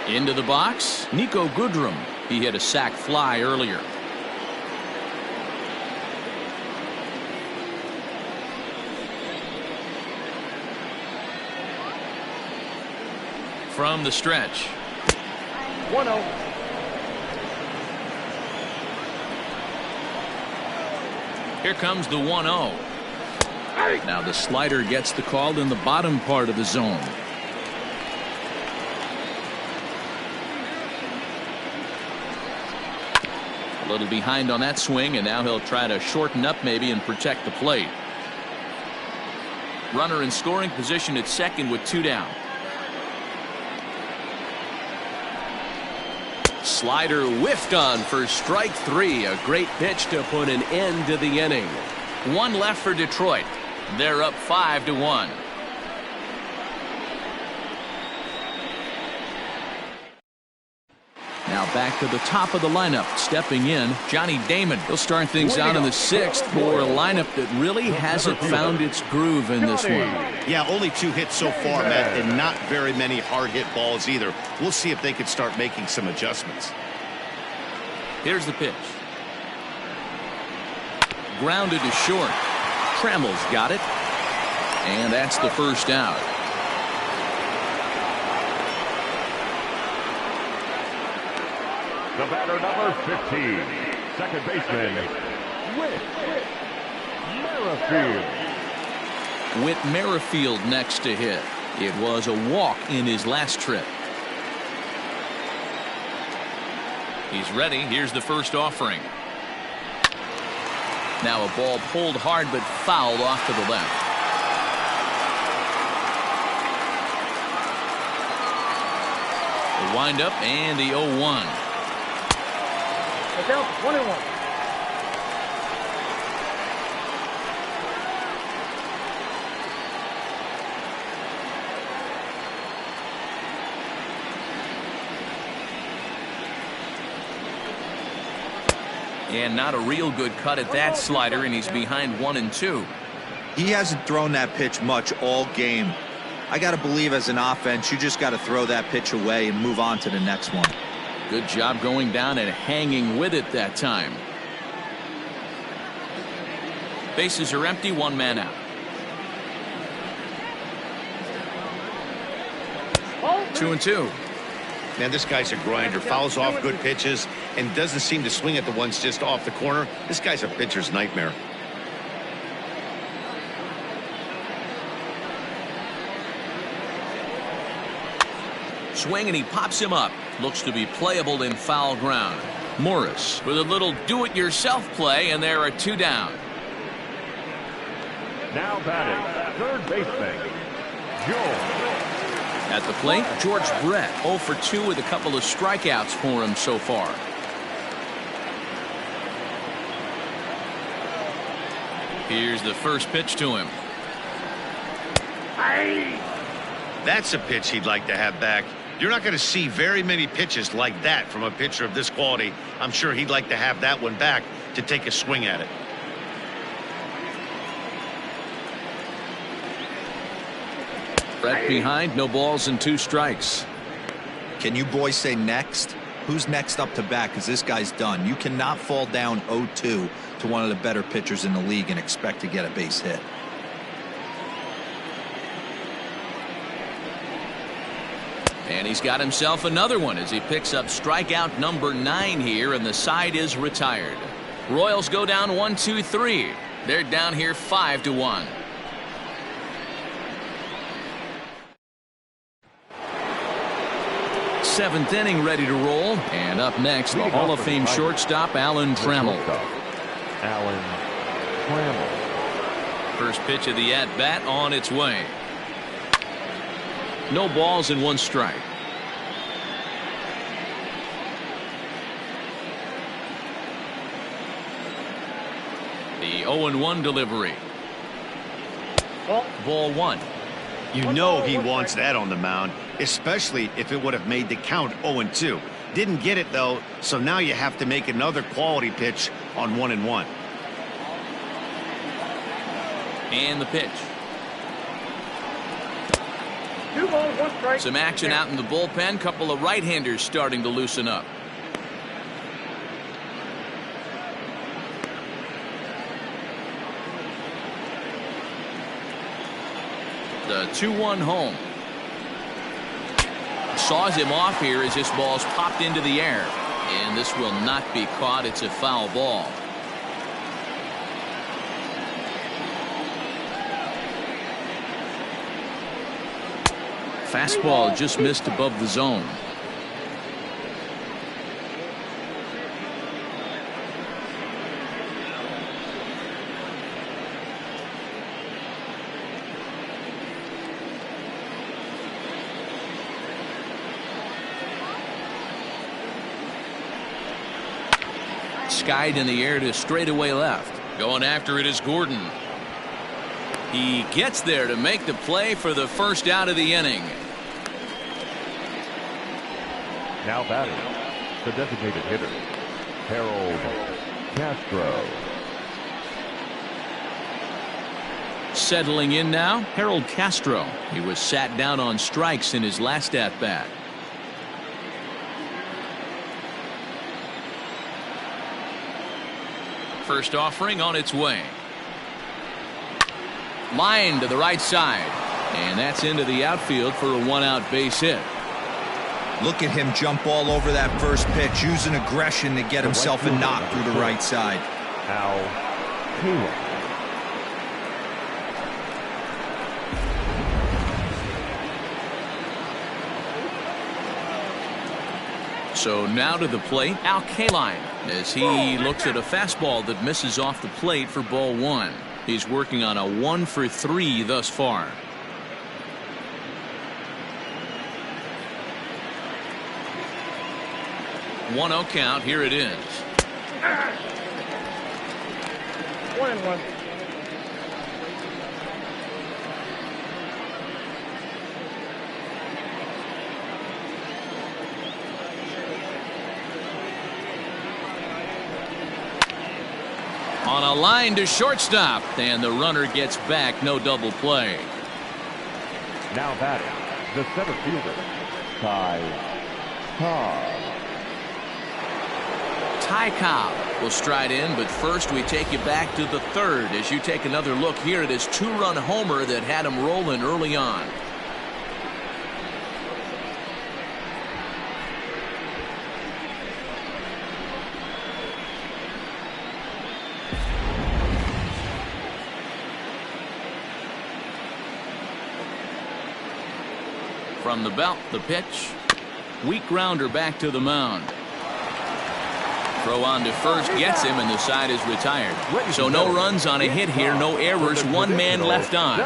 Into the box, Nico Goodrum. He hit a sac fly earlier. From the stretch. 1-0. Here comes the 1-0. Now the slider gets the call in the bottom part of the zone. A little behind on that swing, and now he'll try to shorten up maybe and protect the plate. Runner in scoring position at second with two down. Slider whiffed on for strike three. A great pitch to put an end to the inning. One left for Detroit. They're up 5-1. Now back to the top of the lineup. Stepping in, Johnny Damon. He'll start things out in the sixth for a lineup that really hasn't found its groove in this one. Yeah, only 2 hits so far, Matt, and not very many hard hit balls either. We'll see if they can start making some adjustments. Here's the pitch. Grounded to short. Trammell's got it. And that's the first out. The batter, number 15, second baseman, Whit Merrifield. Whit Merrifield next to hit. It was a walk in his last trip. He's ready. Here's the first offering. Now a ball pulled hard but fouled off to the left. The windup and the 0-1. It's out 1-1. And not a real good cut at that slider, and he's behind 1-2. He hasn't thrown that pitch much all game. I got to believe as an offense, you just got to throw that pitch away and move on to the next one. Good job going down and hanging with it that time. Bases are empty, one man out. 2-2. Man, this guy's a grinder. Fouls off good pitches and doesn't seem to swing at the ones just off the corner. This guy's a pitcher's nightmare. Swing and he pops him up. Looks to be playable in foul ground. Morris with a little do-it-yourself play, and there are 2 down. Now batting, third baseman, Joe. At the plate, George Brett 0 for 2 with a couple of strikeouts for him so far. Here's the first pitch to him. That's a pitch he'd like to have back. You're not going to see very many pitches like that from a pitcher of this quality. I'm sure he'd like to have that one back to take a swing at it. Brett behind, no balls and 2 strikes. Can you boys say next? Who's next up to bat? Because this guy's done. You cannot fall down 0-2 to one of the better pitchers in the league and expect to get a base hit. And he's got himself another one as he picks up strikeout number 9 here, and the side is retired. Royals go down 1-2-3. They're down here 5-1. Seventh inning ready to roll, and up next the Hall of Fame shortstop Alan Trammell. Alan Trammell. First pitch of the at-bat on its way. No balls and 1 strike. The 0-1 delivery. Ball 1. You know he wants that on the mound, especially if it would have made the count 0-2. Didn't get it, though, so now you have to make another quality pitch on 1-1. And the pitch. 2 balls, 1 strike. Some action out in the bullpen. Couple of right-handers starting to loosen up. The 2-1 home. Saws him off here as this ball's popped into the air. And this will not be caught. It's a foul ball. Fastball just missed above the zone. Skied in the air to straightaway left. Going after it is Gordon. He gets there to make the play for the first out of the inning. Now batting, the designated hitter, Harold Castro. Settling in now, Harold Castro. He was sat down on strikes in his last at-bat. First offering on its way. Line to the right side. And that's into the outfield for a 1-out base hit. Look at him jump all over that first pitch, using aggression to get himself a knock through the right side. Al Taylor. So now to the plate, Al Kaline, as he looks at a fastball that misses off the plate for ball 1. He's working on a 1 for 3 thus far. One-0 count. Here it is. 1-1. On a line to shortstop, and the runner gets back. No double play. Now batting, the center fielder, Ty Cobb. Ty Cobb will stride in, but first we take you back to the 3rd as you take another look here at his 2-run homer that had him rolling early on. From the belt, the pitch. Weak grounder back to the mound. Throw on to first gets him, and the side is retired. So no runs on a hit here, no errors, one man left on.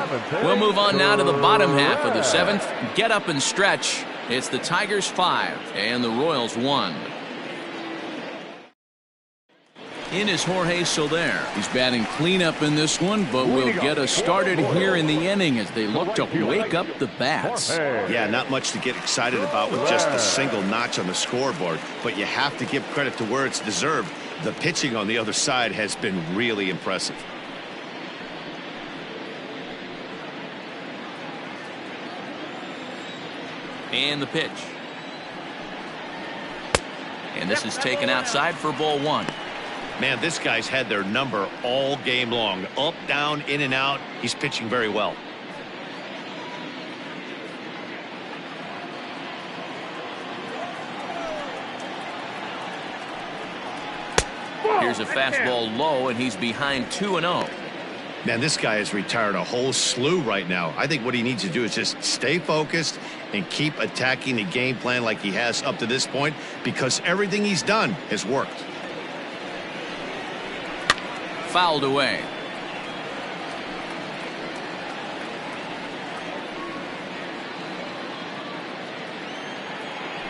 We'll move on now to the bottom half of the seventh. Get up and stretch. It's the Tigers 5 and the Royals 1. In is Jorge Soler. He's batting cleanup in this one, but will get us started here in the inning as they look to wake up the bats. Yeah, not much to get excited about with just a single notch on the scoreboard, but you have to give credit to where it's deserved. The pitching on the other side has been really impressive. And the pitch. And this is taken outside for ball 1. Man, this guy's had their number all game long. Up, down, in and out. He's pitching very well. Here's a fastball low, and he's behind 2-0. Man, this guy has retired a whole slew right now. I think what he needs to do is just stay focused and keep attacking the game plan like he has up to this point, because everything he's done has worked. Fouled away.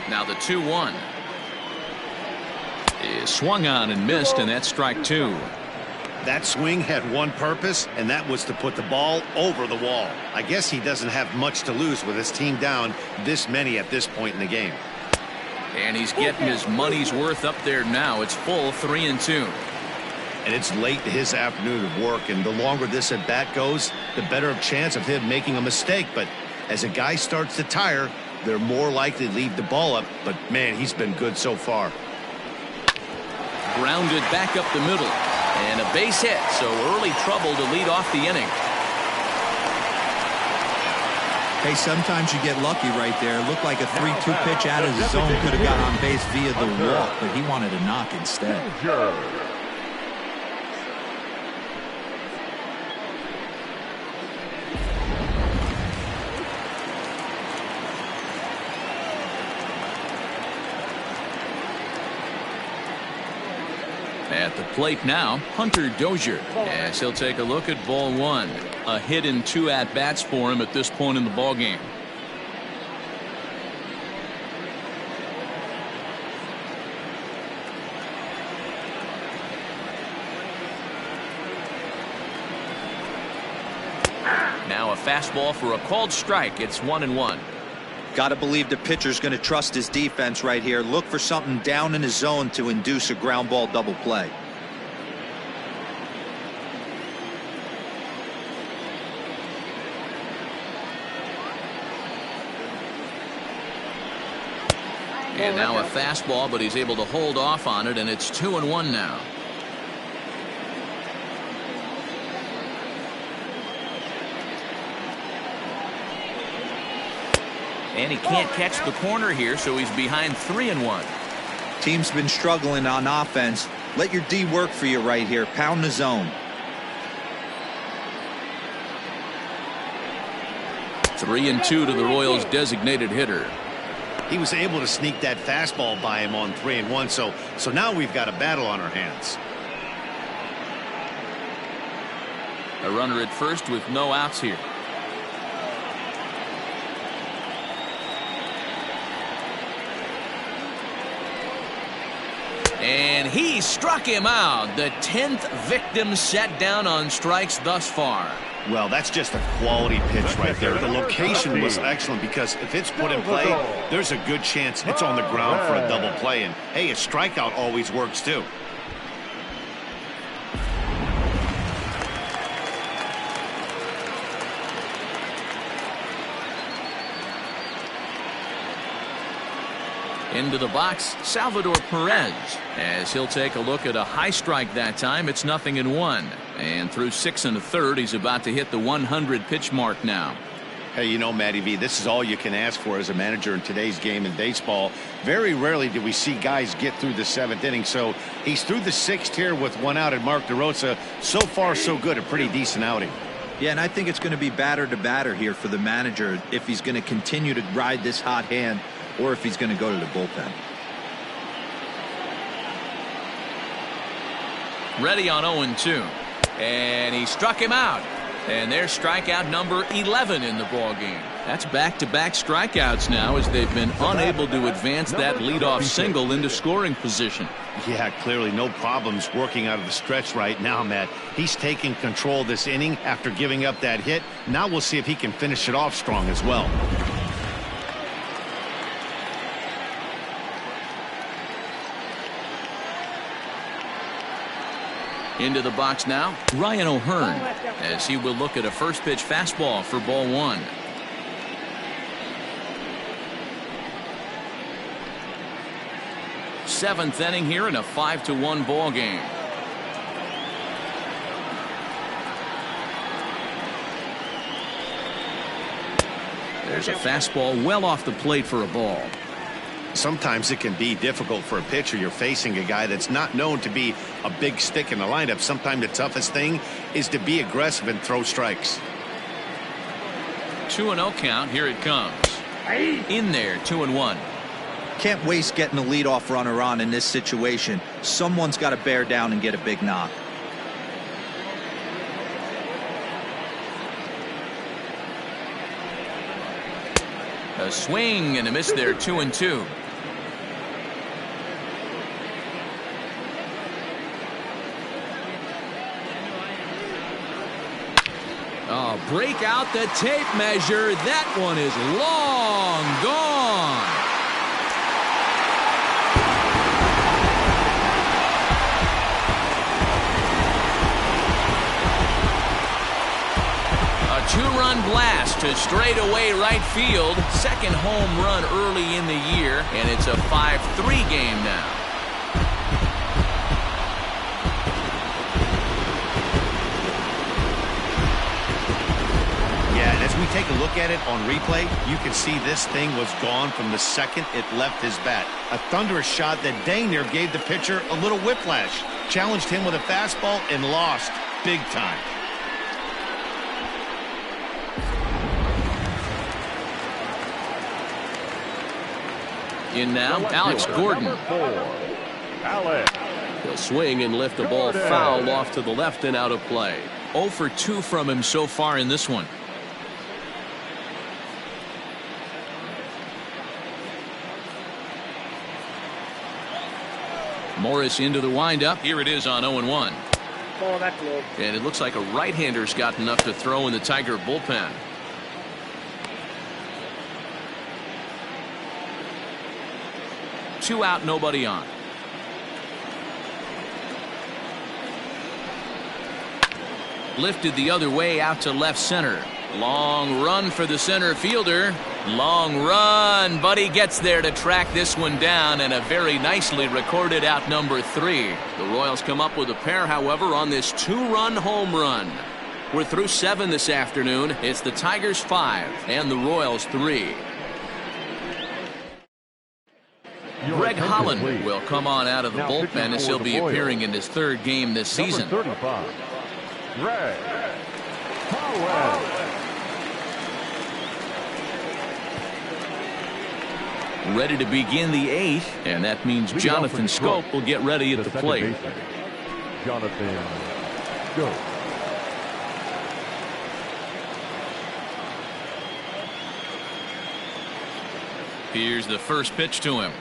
Now the 2-1 is swung on and missed, and that's strike 2. That swing had one purpose, and that was to put the ball over the wall. I guess he doesn't have much to lose with his team down this many at this point in the game. And he's getting his money's worth up there now. It's full 3-2. And it's late in his afternoon of work, and the longer this at bat goes, the better chance of him making a mistake. But as a guy starts to tire, they're more likely to leave the ball up. But man, he's been good so far. Grounded back up the middle, and a base hit, so early trouble to lead off the inning. Hey, sometimes you get lucky right there. Looked like a 3-2 pitch out of the zone could have got on base via the walk, but he wanted a knock instead. At the plate now, Hunter Dozier, as he'll take a look at ball 1. A hit in 2 at-bats for him at this point in the ballgame. Now a fastball for a called strike. It's 1-1. Got to believe the pitcher's going to trust his defense right here. Look for something down in his zone to induce a ground ball double play. And now a fastball, but he's able to hold off on it, and it's 2-1 now. And he can't catch the corner here, so he's behind 3-1. Team's been struggling on offense. Let your D work for you right here. Pound the zone. 3-2 to the Royals' designated hitter. He was able to sneak that fastball by him on 3-1, so now we've got a battle on our hands. A runner at first with no outs here. And he struck him out. The 10th victim set down on strikes thus far. Well, that's just a quality pitch right there. The location was excellent, because if it's put in play, there's a good chance it's on the ground for a double play. And hey, a strikeout always works too. Into the box, Salvador Perez, as he'll take a look at a high strike that time. It's 0-1, and through 6 1/3, he's about to hit the 100 pitch mark now. Hey, you know, Matty V, this is all you can ask for as a manager in today's game in baseball. Very rarely do we see guys get through the 7th inning, so he's through the 6th here with 1 out, and Mark DeRosa, so far so good, a pretty decent outing. Yeah, and I think it's going to be batter to batter here for the manager if he's going to continue to ride this hot hand. or if he's going to go to the bullpen. Ready on 0-2. And he struck him out. And there's strikeout number 11 in the ballgame. That's back-to-back strikeouts now as they've been unable to advance that leadoff single into scoring position. Yeah, clearly no problems working out of the stretch right now, Matt. He's taking control this inning after giving up that hit. Now we'll see if he can finish it off strong as well. Into the box now, Ryan O'Hearn, as he will look at a first pitch fastball for ball one. Seventh inning here in a 5-1 ball game. There's a fastball well off the plate for a ball. Sometimes it can be difficult for a pitcher. You're facing a guy that's not known to be a big stick in the lineup. Sometimes the toughest thing is to be aggressive and throw strikes. 2-0 count. Here it comes. In there, 2-1. Can't waste getting a leadoff runner on in this situation. Someone's got to bear down and get a big knock. A swing and a miss there, 2-2. Oh, break out the tape measure. That one is long gone. A two-run blast to straightaway right field. Second home run early in the year, and it's a 5-3 game now. As we take a look at it on replay, you can see this thing was gone from the second it left his bat. A thunderous shot that dang near gave the pitcher a little whiplash. Challenged him with a fastball and lost big time. In now, Alex Gordon. He'll swing and lift the ball foul off to the left and out of play. 0 for 2 from him so far in this one. Morris into the windup. Here it is on 0-1. Oh, that's low. And it looks like a right-hander's got enough to throw in the Tiger bullpen. Two out, nobody on. Lifted the other way out to left center. Long run for the center fielder. Long run, but he gets there to track this one down, and a very nicely recorded out number 3. The Royals come up with a pair, however, on this 2-run home run. We're through 7 this afternoon. It's the Tigers 5 and the Royals 3. Greg Holland will come on out of the bullpen as he'll be appearing in his 3rd game this season. Number 35, Greg Holland. Ready to begin the 8th, and that means Jonathan Schoop will get ready at the plate. Jonathan Schoop. Here's the first pitch to him.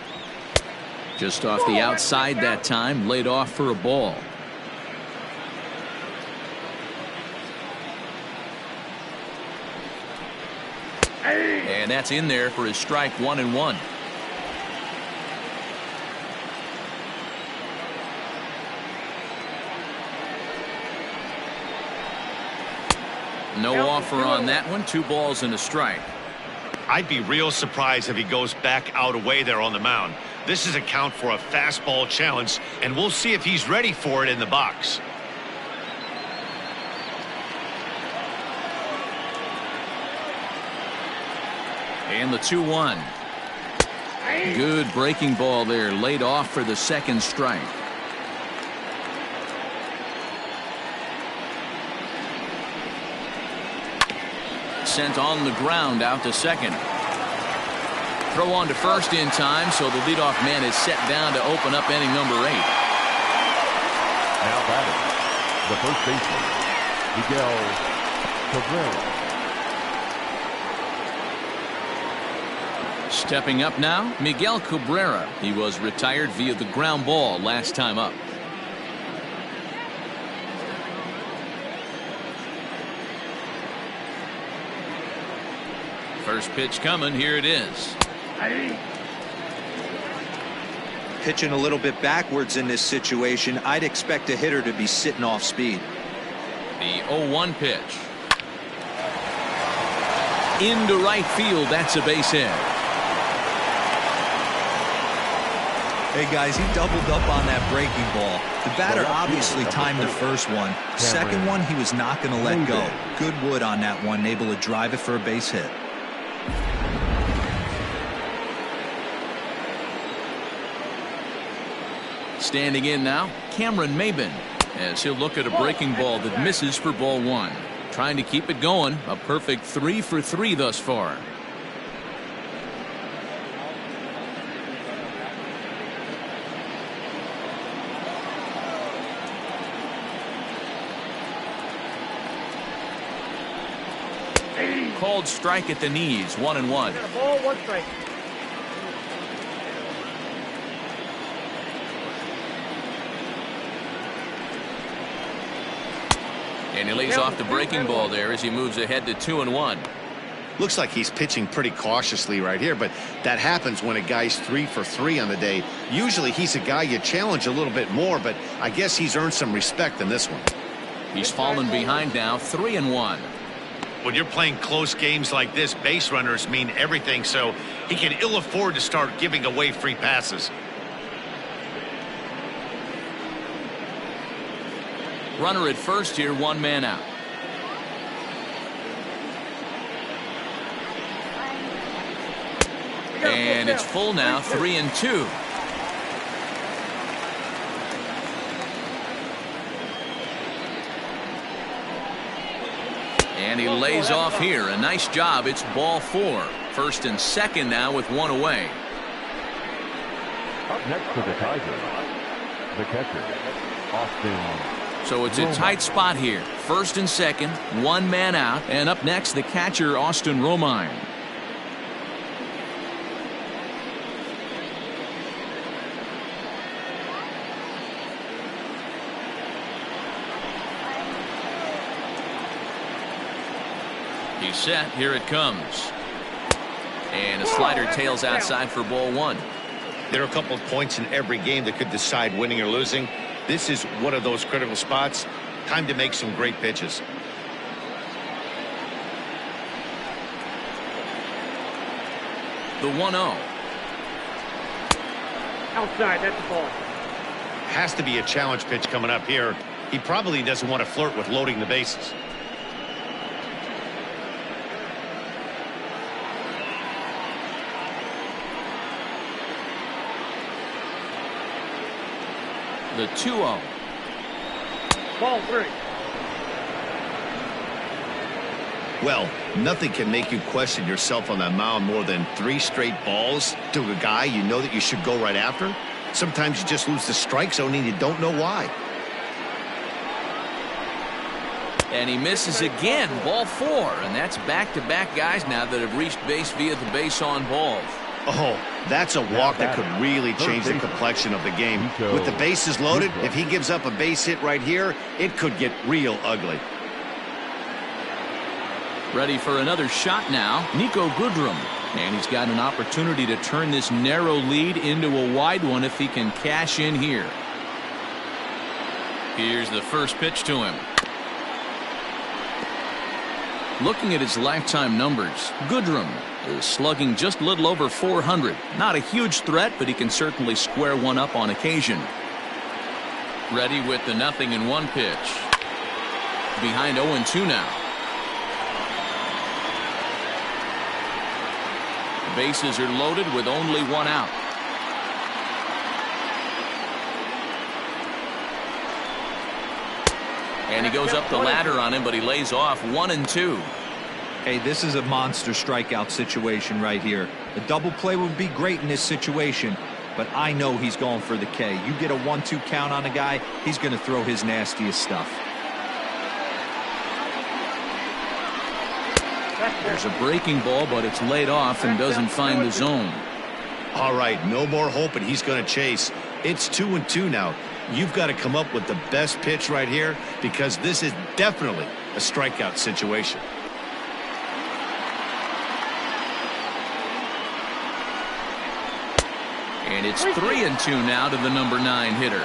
Just off the outside that time, laid off for a ball. And that's in there for his strike 1-1. No offer on that one. 2 balls and a strike. I'd be real surprised if he goes back out away there on the mound. This is a count for a fastball challenge, and we'll see if he's ready for it in the box. And the 2-1. Good breaking ball there, laid off for the second strike. Sent on the ground out to second. Throw on to first in time, so the leadoff man is set down to open up inning number 8. Now batting, the first baseman, Miguel Cabrera. Stepping up now, Miguel Cabrera. He was retired via the ground ball last time up. First pitch coming. Here it is. Pitching a little bit backwards in this situation. I'd expect a hitter to be sitting off speed. The 0-1 pitch. Into right field. That's a base hit. Hey guys, he doubled up on that breaking ball. The batter obviously timed the first one. Second one, he was not going to let go. Good wood on that one, able to drive it for a base hit. Standing in now, Cameron Maybin, as he'll look at a breaking ball that misses for ball 1. Trying to keep it going. A perfect 3 for 3 thus far. Called strike at the knees. 1-1. Ball, 1 strike. And he lays off the breaking ball there as he moves ahead to 2-1. Looks like he's pitching pretty cautiously right here, but that happens when a guy's 3 for 3 on the day. Usually he's a guy you challenge a little bit more, but I guess he's earned some respect in this one. He's fallen behind now. 3-1. When you're playing close games like this, base runners mean everything, so he can ill afford to start giving away free passes. Runner at first here, 1 man out. And it's full now. 3-2. And he lays off here. A nice job. It's ball 4. First and second now with 1 away. Up next for the Tigers, the catcher, Austin. So it's a tight spot here. First and second, 1 man out. And up next, the catcher, Austin Romine. He's set. Here it comes. And a slider tails outside for ball 1. There are a couple of points in every game that could decide winning or losing. This is one of those critical spots. Time to make some great pitches. The 1-0. Outside, that's the ball. Has to be a challenge pitch coming up here. He probably doesn't want to flirt with loading the bases. The 2-0. Ball 3. Well, nothing can make you question yourself on that mound more than 3 straight balls to a guy you know that you should go right after. Sometimes you just lose the strike zone and you don't know why. And he misses again. Ball 4. And that's back-to-back guys now that have reached base via the base on balls. Oh, that's a walk that could really change the complexion of the game. With the bases loaded, if he gives up a base hit right here, it could get real ugly. Ready for another shot now, Nico Goodrum. And he's got an opportunity to turn this narrow lead into a wide one if he can cash in here. Here's the first pitch to him. Looking at his lifetime numbers, Goodrum is slugging just a little over 400. Not a huge threat, but he can certainly square one up on occasion. Ready with the 0-1 pitch. Behind 0-2 now. Bases are loaded with only 1 out. And he goes up the ladder on him, but he lays off 1-2. Hey, this is a monster strikeout situation right here. A double play would be great in this situation, but I know he's going for the K. You get a 1-2 count on a guy, he's going to throw his nastiest stuff. There's a breaking ball, but it's laid off and doesn't find the zone. All right, no more hope, and he's going to chase. It's 2-2 now. You've got to come up with the best pitch right here because this is definitely a strikeout situation. And it's 3-2 now to the number 9 hitter.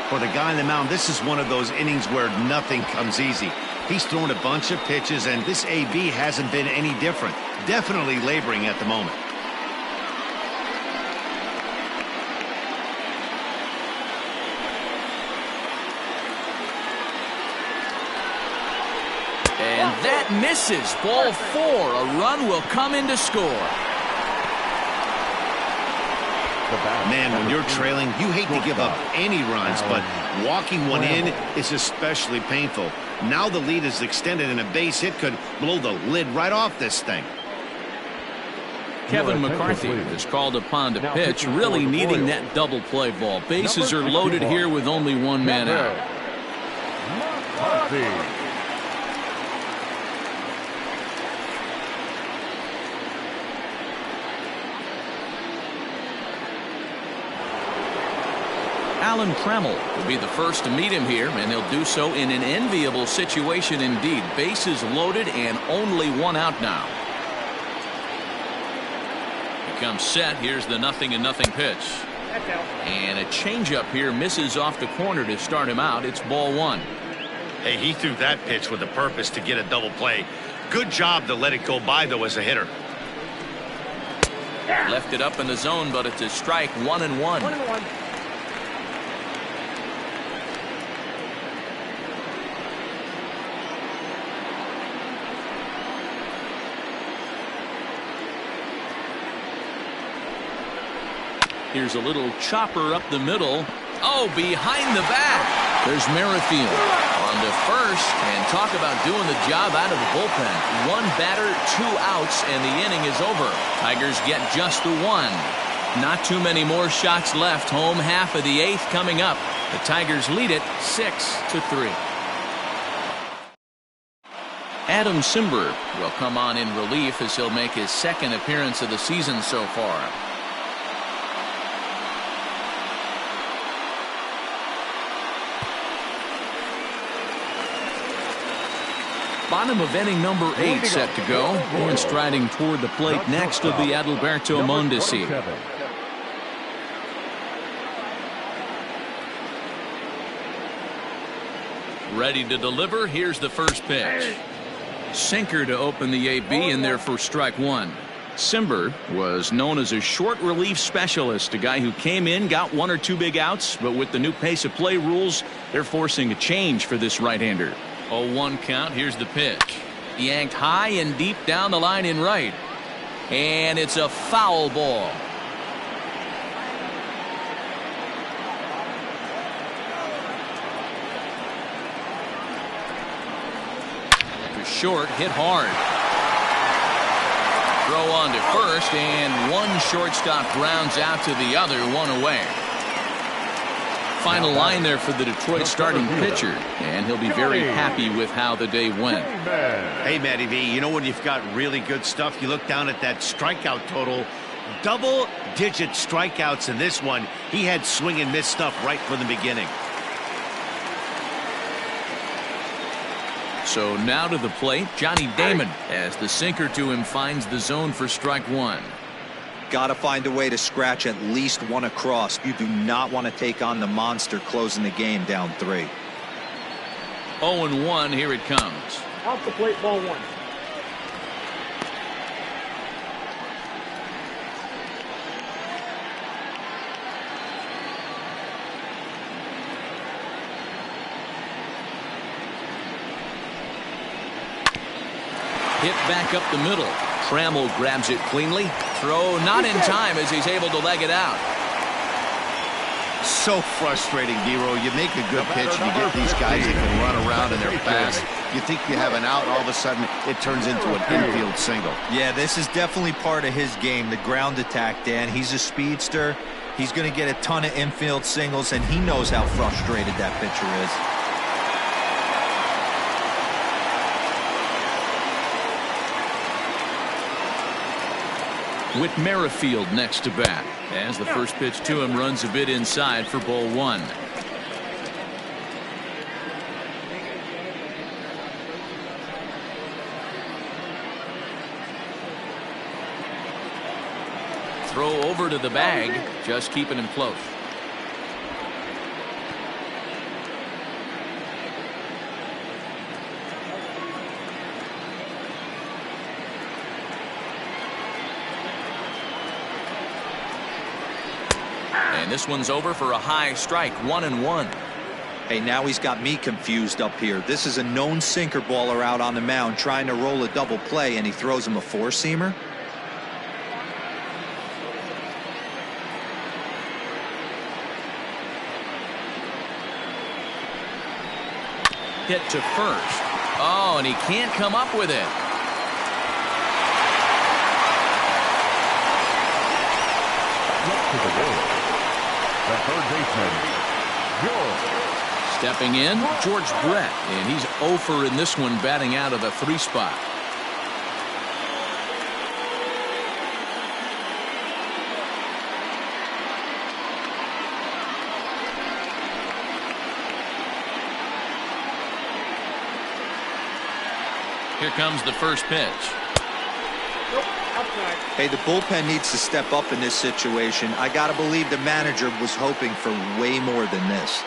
For the guy on the mound, this is one of those innings where nothing comes easy. He's thrown a bunch of pitches, and this AB hasn't been any different. Definitely laboring at the moment. And that misses. Ball 4. A run will come in to score. Man, when you're trailing, you hate to give up any runs, but walking one in is especially painful. Now the lead is extended, and a base hit could blow the lid right off this thing. Kevin McCarthy is called upon to pitch, really needing that double play ball. Bases are loaded here with only one man out. Alan Trammell will be the first to meet him here, and he'll do so in an enviable situation indeed. Bases loaded and only one out now. He comes set. Here's the 0-0 pitch. And a changeup here misses off the corner to start him out. It's ball 1. Hey, he threw that pitch with a purpose to get a double play. Good job to let it go by, though, as a hitter. Left it up in the zone, but it's a strike. 1-1. 1-1. Here's a little chopper up the middle. Oh, behind the back. There's Merrifield on to first, and talk about doing the job out of the bullpen. One batter, 2 outs, and the inning is over. Tigers get just the 1. Not too many more shots left. Home half of the 8th coming up. The Tigers lead it 6-3. Adam Simber will come on in relief as he'll make his 2nd appearance of the season so far. Bottom of inning number 8 set to go. And striding toward the plate next will be Adalberto Mondesi. Ready to deliver. Here's the first pitch. Sinker to open the AB, and there for strike 1. Simber was known as a short relief specialist, a guy who came in, got 1 or 2 big outs, but with the new pace of play rules, they're forcing a change for this right-hander. 0-1 count. Here's the pitch. Yanked high and deep down the line in right. And it's a foul ball. To short, hit hard. Throw on to first, and one shortstop grounds out to the other, 1 away. Final line there for the Detroit starting pitcher, and he'll be very happy with how the day went. Hey, Matty V, you know when you've got really good stuff, you look down at that strikeout total. Double-digit strikeouts in this one. He had swing and miss stuff right from the beginning. So now to the plate, Johnny Damon, as the sinker to him finds the zone for strike 1. Got to find a way to scratch at least 1 across. You do not want to take on the monster closing the game down 3. 0-1, here it comes. Off the plate, ball 1. Hit back up the middle. Trammell grabs it cleanly. Throw not in time as he's able to leg it out. So frustrating, Dero. You make a good pitch and you get these guys that can run around and they're fast. You think you have an out, and all of a sudden it turns into an infield single. Yeah, this is definitely part of his game, the ground attack, Dan. He's a speedster. He's going to get a ton of infield singles, and he knows how frustrated that pitcher is. Whit Merrifield next to bat, as the first pitch to him runs a bit inside for ball one. Throw over to the bag, just keeping him close. And this one's over for a high strike, 1-1. Hey, now he's got me confused up here. This is a known sinker baller out on the mound trying to roll a double play, and he throws him a four-seamer. Hit to first. Oh, and he can't come up with it. Up to the wall. The third baseman, George. Stepping in, George Brett, and he's 0 for in this one, batting out of the 3 spot. Here comes the first pitch. Hey, the bullpen needs to step up in this situation. I got to believe the manager was hoping for way more than this.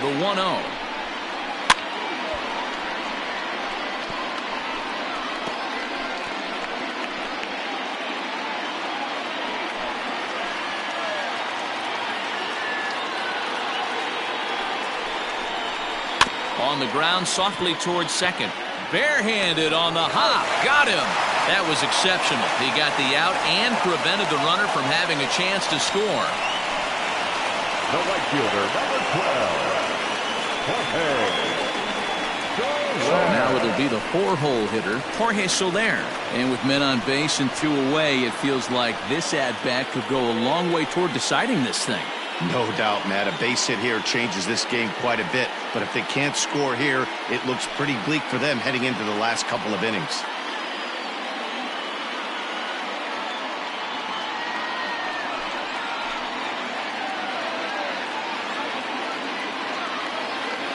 The 1-0. On the ground, softly towards second. Barehanded on the hop. Got him. That was exceptional. He got the out and prevented the runner from having a chance to score. The right fielder, number 12, Jorge. So now it'll be the 4-hole hitter, Jorge Soler. And with men on base and 2 away, it feels like this at-bat could go a long way toward deciding this thing. No doubt, Matt. A base hit here changes this game quite a bit. But if they can't score here, it looks pretty bleak for them heading into the last couple of innings.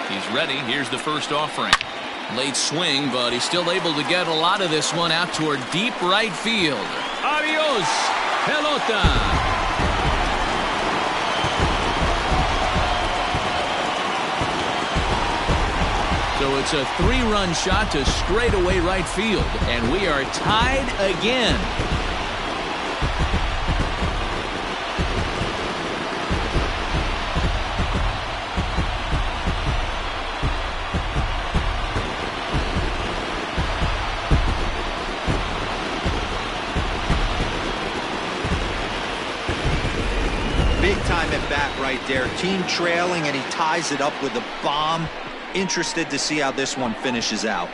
He's ready. Here's the first offering. Late swing, but he's still able to get a lot of this one out toward deep right field. Adios, pelota. So it's a 3-run shot to straightaway right field, and we are tied again. Big time at bat right there. Team trailing, and he ties it up with a bomb. Interested to see how this one finishes out.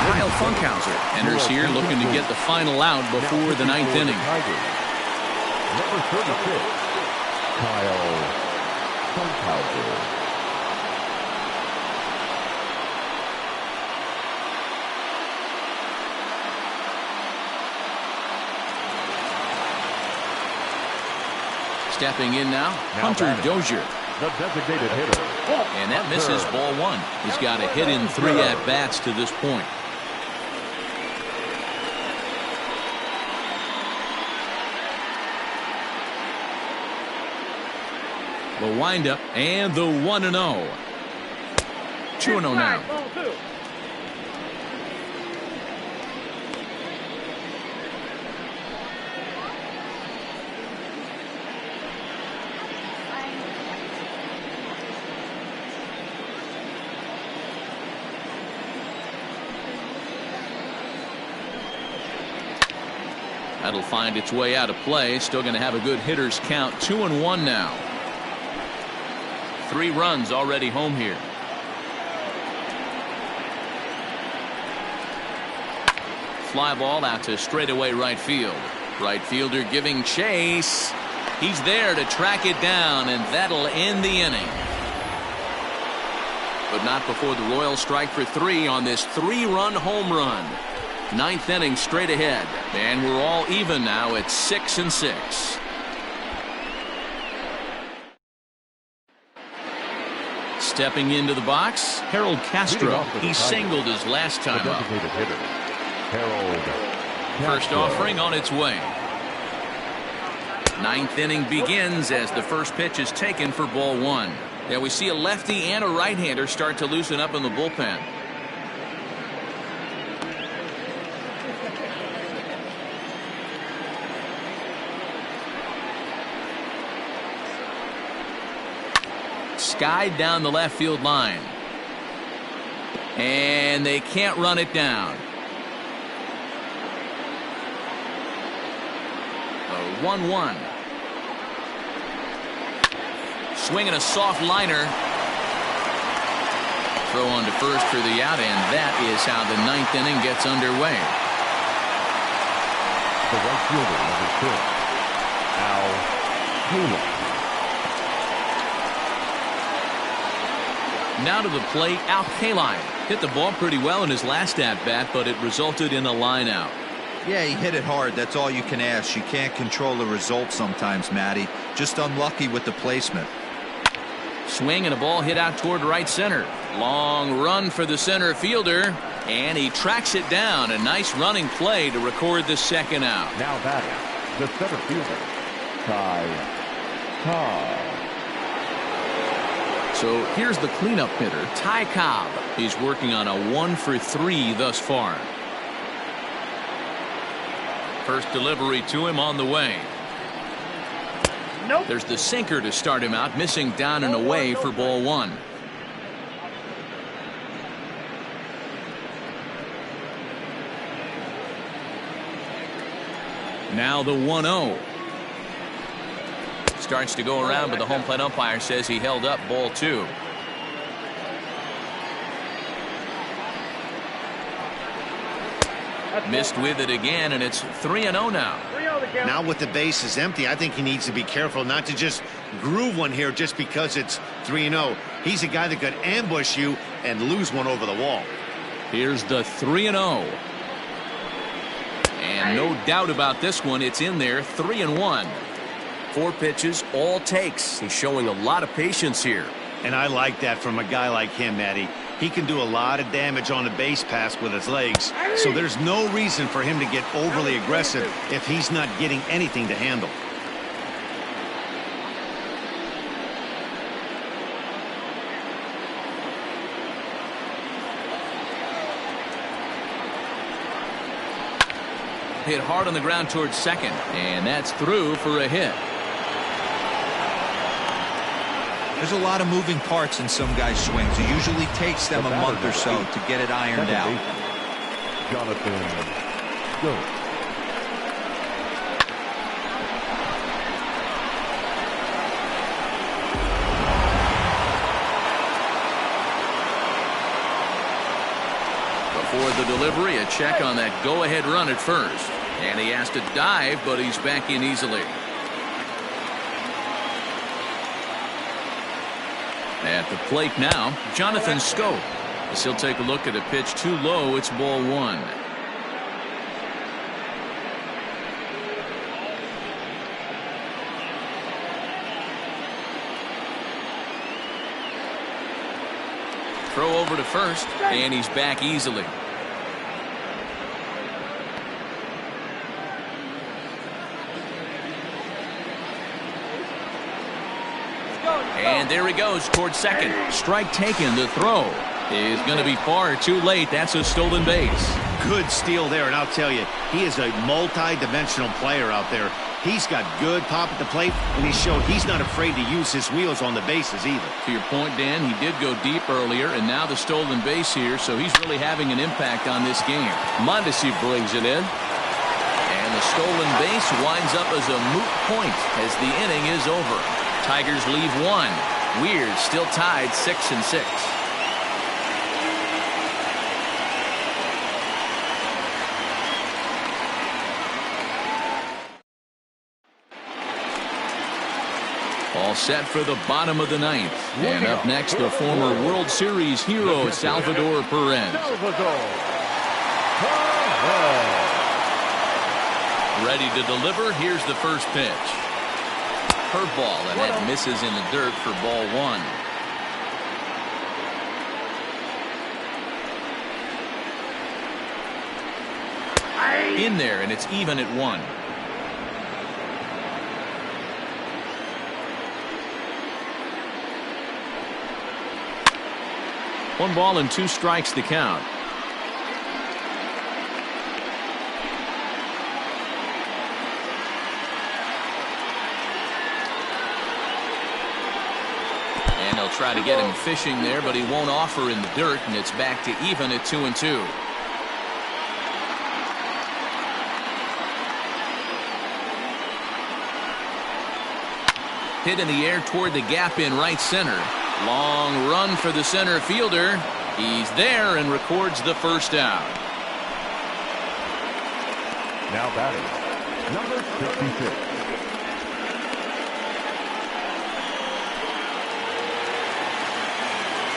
Kyle Funkhauser enters here looking to get the final out before the 9th inning. Number 36, Kyle Funkhauser. Stepping in now, Hunter Dozier. The designated hitter. And that misses ball 1. He's got a hit in 3 at-bats to this point. The windup and the 1-0. 2-0 now. That'll find its way out of play. Still going to have a good hitter's count. 2-1 now. 3 runs already home here. Fly ball out to straightaway right field. Right fielder giving chase. He's there to track it down, and that'll end the inning. But not before the Royals strike for 3 on this 3-run home run. 9th inning straight ahead, and we're all even now at 6-6. Stepping into the box, Harold Castro. He singled his last time up. First offering on its way. 9th inning begins as the first pitch is taken for ball 1. Now we see a lefty and a right-hander start to loosen up in the bullpen. Skied down the left field line. And they can't run it down. 1-1. Swinging a soft liner. Throw on to first for the out, and that is how the 9th inning gets underway. The right fielder, number 2, Al Kaline. Now to the plate, Al Kaline. Hit the ball pretty well in his last at-bat, but it resulted in a line out. Yeah, he hit it hard. That's all you can ask. You can't control the result sometimes, Matty. Just unlucky with the placement. Swing and a ball hit out toward right center. Long run for the center fielder, and he tracks it down. A nice running play to record the second out. Now batting, the center fielder, Ty Cobb. So here's the cleanup hitter, Ty Cobb. He's working on a 1-for-3 thus far. First delivery to him on the way. Nope. There's the sinker to start him out, missing down and away for ball 1. Now the 1-0. Starts to go around, but the home plate umpire says he held up ball 2. Missed with it again, and it's 3-0 now. Now with the bases empty, I think he needs to be careful not to just groove one here just because it's 3-0. He's a guy that could ambush you and lose one over the wall. Here's the 3-0. And no doubt about this one, it's in there. 3-1. 4 pitches, all takes. He's showing a lot of patience here. And I like that from a guy like him, Matty. He can do a lot of damage on a base pass with his legs, so there's no reason for him to get overly aggressive if he's not getting anything to handle. Hit hard on the ground towards second, and that's through for a hit. There's a lot of moving parts in some guys' swings. It usually takes them a month or so to get it ironed out. Jonathan Go. Before the delivery, a check on that go-ahead run at first. And he has to dive, but he's back in easily. At the plate now, Jonathan Scope. As he'll take a look at a pitch too low, it's ball 1. Throw over to first, and he's back easily. And there he goes towards second. Strike taken. The throw is going to be far too late. That's a stolen base. Good steal there, and I'll tell you, he is a multi-dimensional player out there. He's got good pop at the plate, and he showed he's not afraid to use his wheels on the bases either. To your point, Dan, he did go deep earlier, and now the stolen base here, so he's really having an impact on this game. Mondesi brings it in. And the stolen base winds up as a moot point as the inning is over. Tigers leave one. Weird still tied 6-6. All set for the bottom of the ninth. And up next, the former World Series hero, Salvador Perez. Ready to deliver. Here's the first pitch. Curveball, and that misses in the dirt for ball one. In there, and it's even at one. One ball and two strikes to count. And they'll try to get him fishing there, but he won't offer in the dirt, and it's back to even at 2-2. Hit in the air toward the gap in right center. Long run for the center fielder. He's there and records the first out. Now batting, number 66.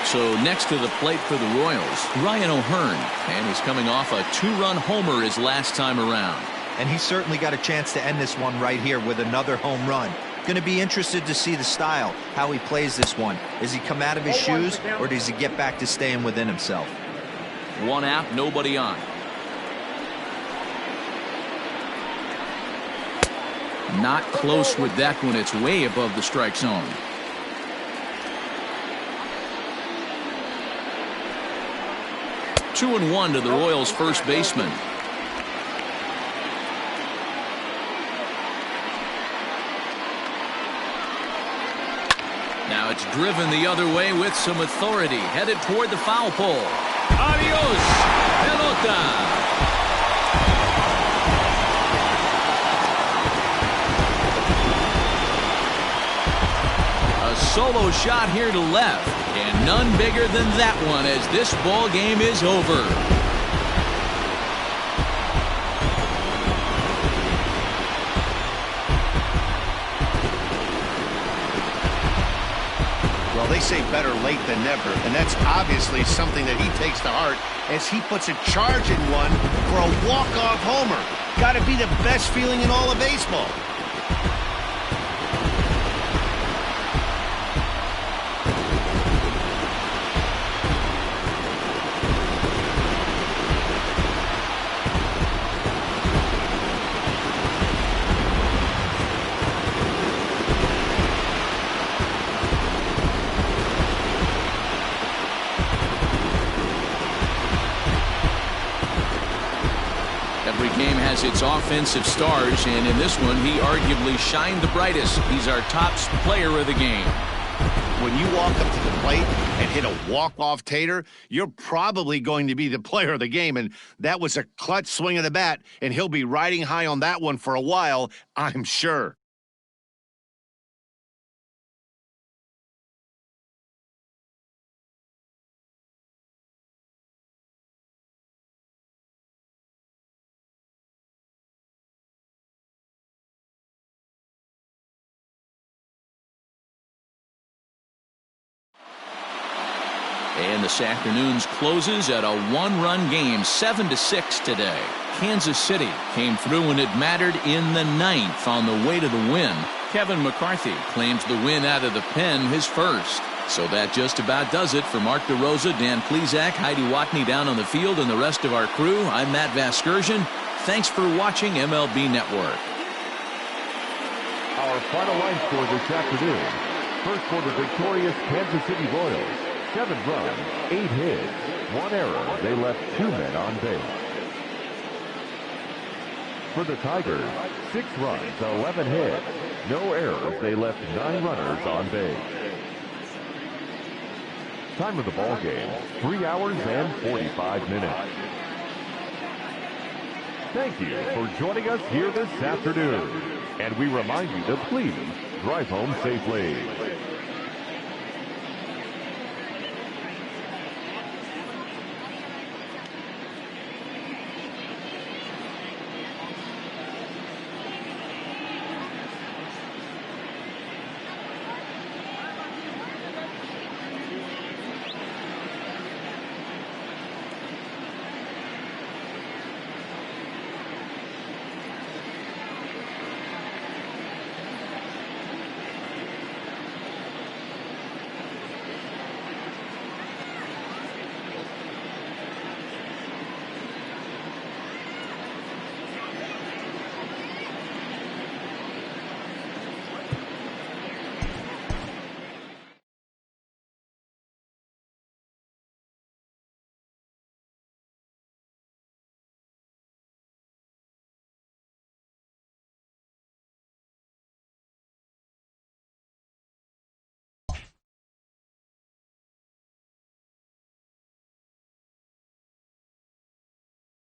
So next to the plate for the Royals, Ryan O'Hearn, and he's coming off a two-run homer his last time around. And he's certainly got a chance to end this one right here with another home run. Going to be interested to see the style, how he plays this one. Does he come out of his shoes, or does he get back to staying within himself? One out, nobody on. Not close with that one. It's way above the strike zone. Two and one to the Royals' first baseman. Now it's driven the other way with some authority, headed toward the foul pole. Adios, pelota. A solo shot here to left, and none bigger than that one as this ball game is over. They say better late than never, and that's obviously something that he takes to heart as he puts a charge in one for a walk-off homer. Got to be the best feeling in all of baseball. Its offensive stars, and in this one he arguably shined the brightest. He's our top player of the game. When you walk up to the plate and hit a walk-off tater, you're probably going to be the player of the game, and that was a clutch swing of the bat, and he'll be riding high on that one for a while, I'm sure. And this afternoon's closes at a one-run game, 7-6 today. Kansas City came through when it mattered in the ninth on the way to the win. Kevin McCarthy claims the win out of the pen, his first. So that just about does it for Mark DeRosa, Dan Plesac, Heidi Watney down on the field, and the rest of our crew. I'm Matt Vasgersian. Thanks for watching MLB Network. Our final line score this afternoon. First quarter victorious Kansas City Royals. 7 runs, 8 hits, 1 error. They left 2 men on base. For the Tigers, 6 runs, 11 hits, no errors. They left 9 runners on base. Time of the ball game, 3 hours and 45 minutes. Thank you for joining us here this afternoon. And we remind you to please drive home safely.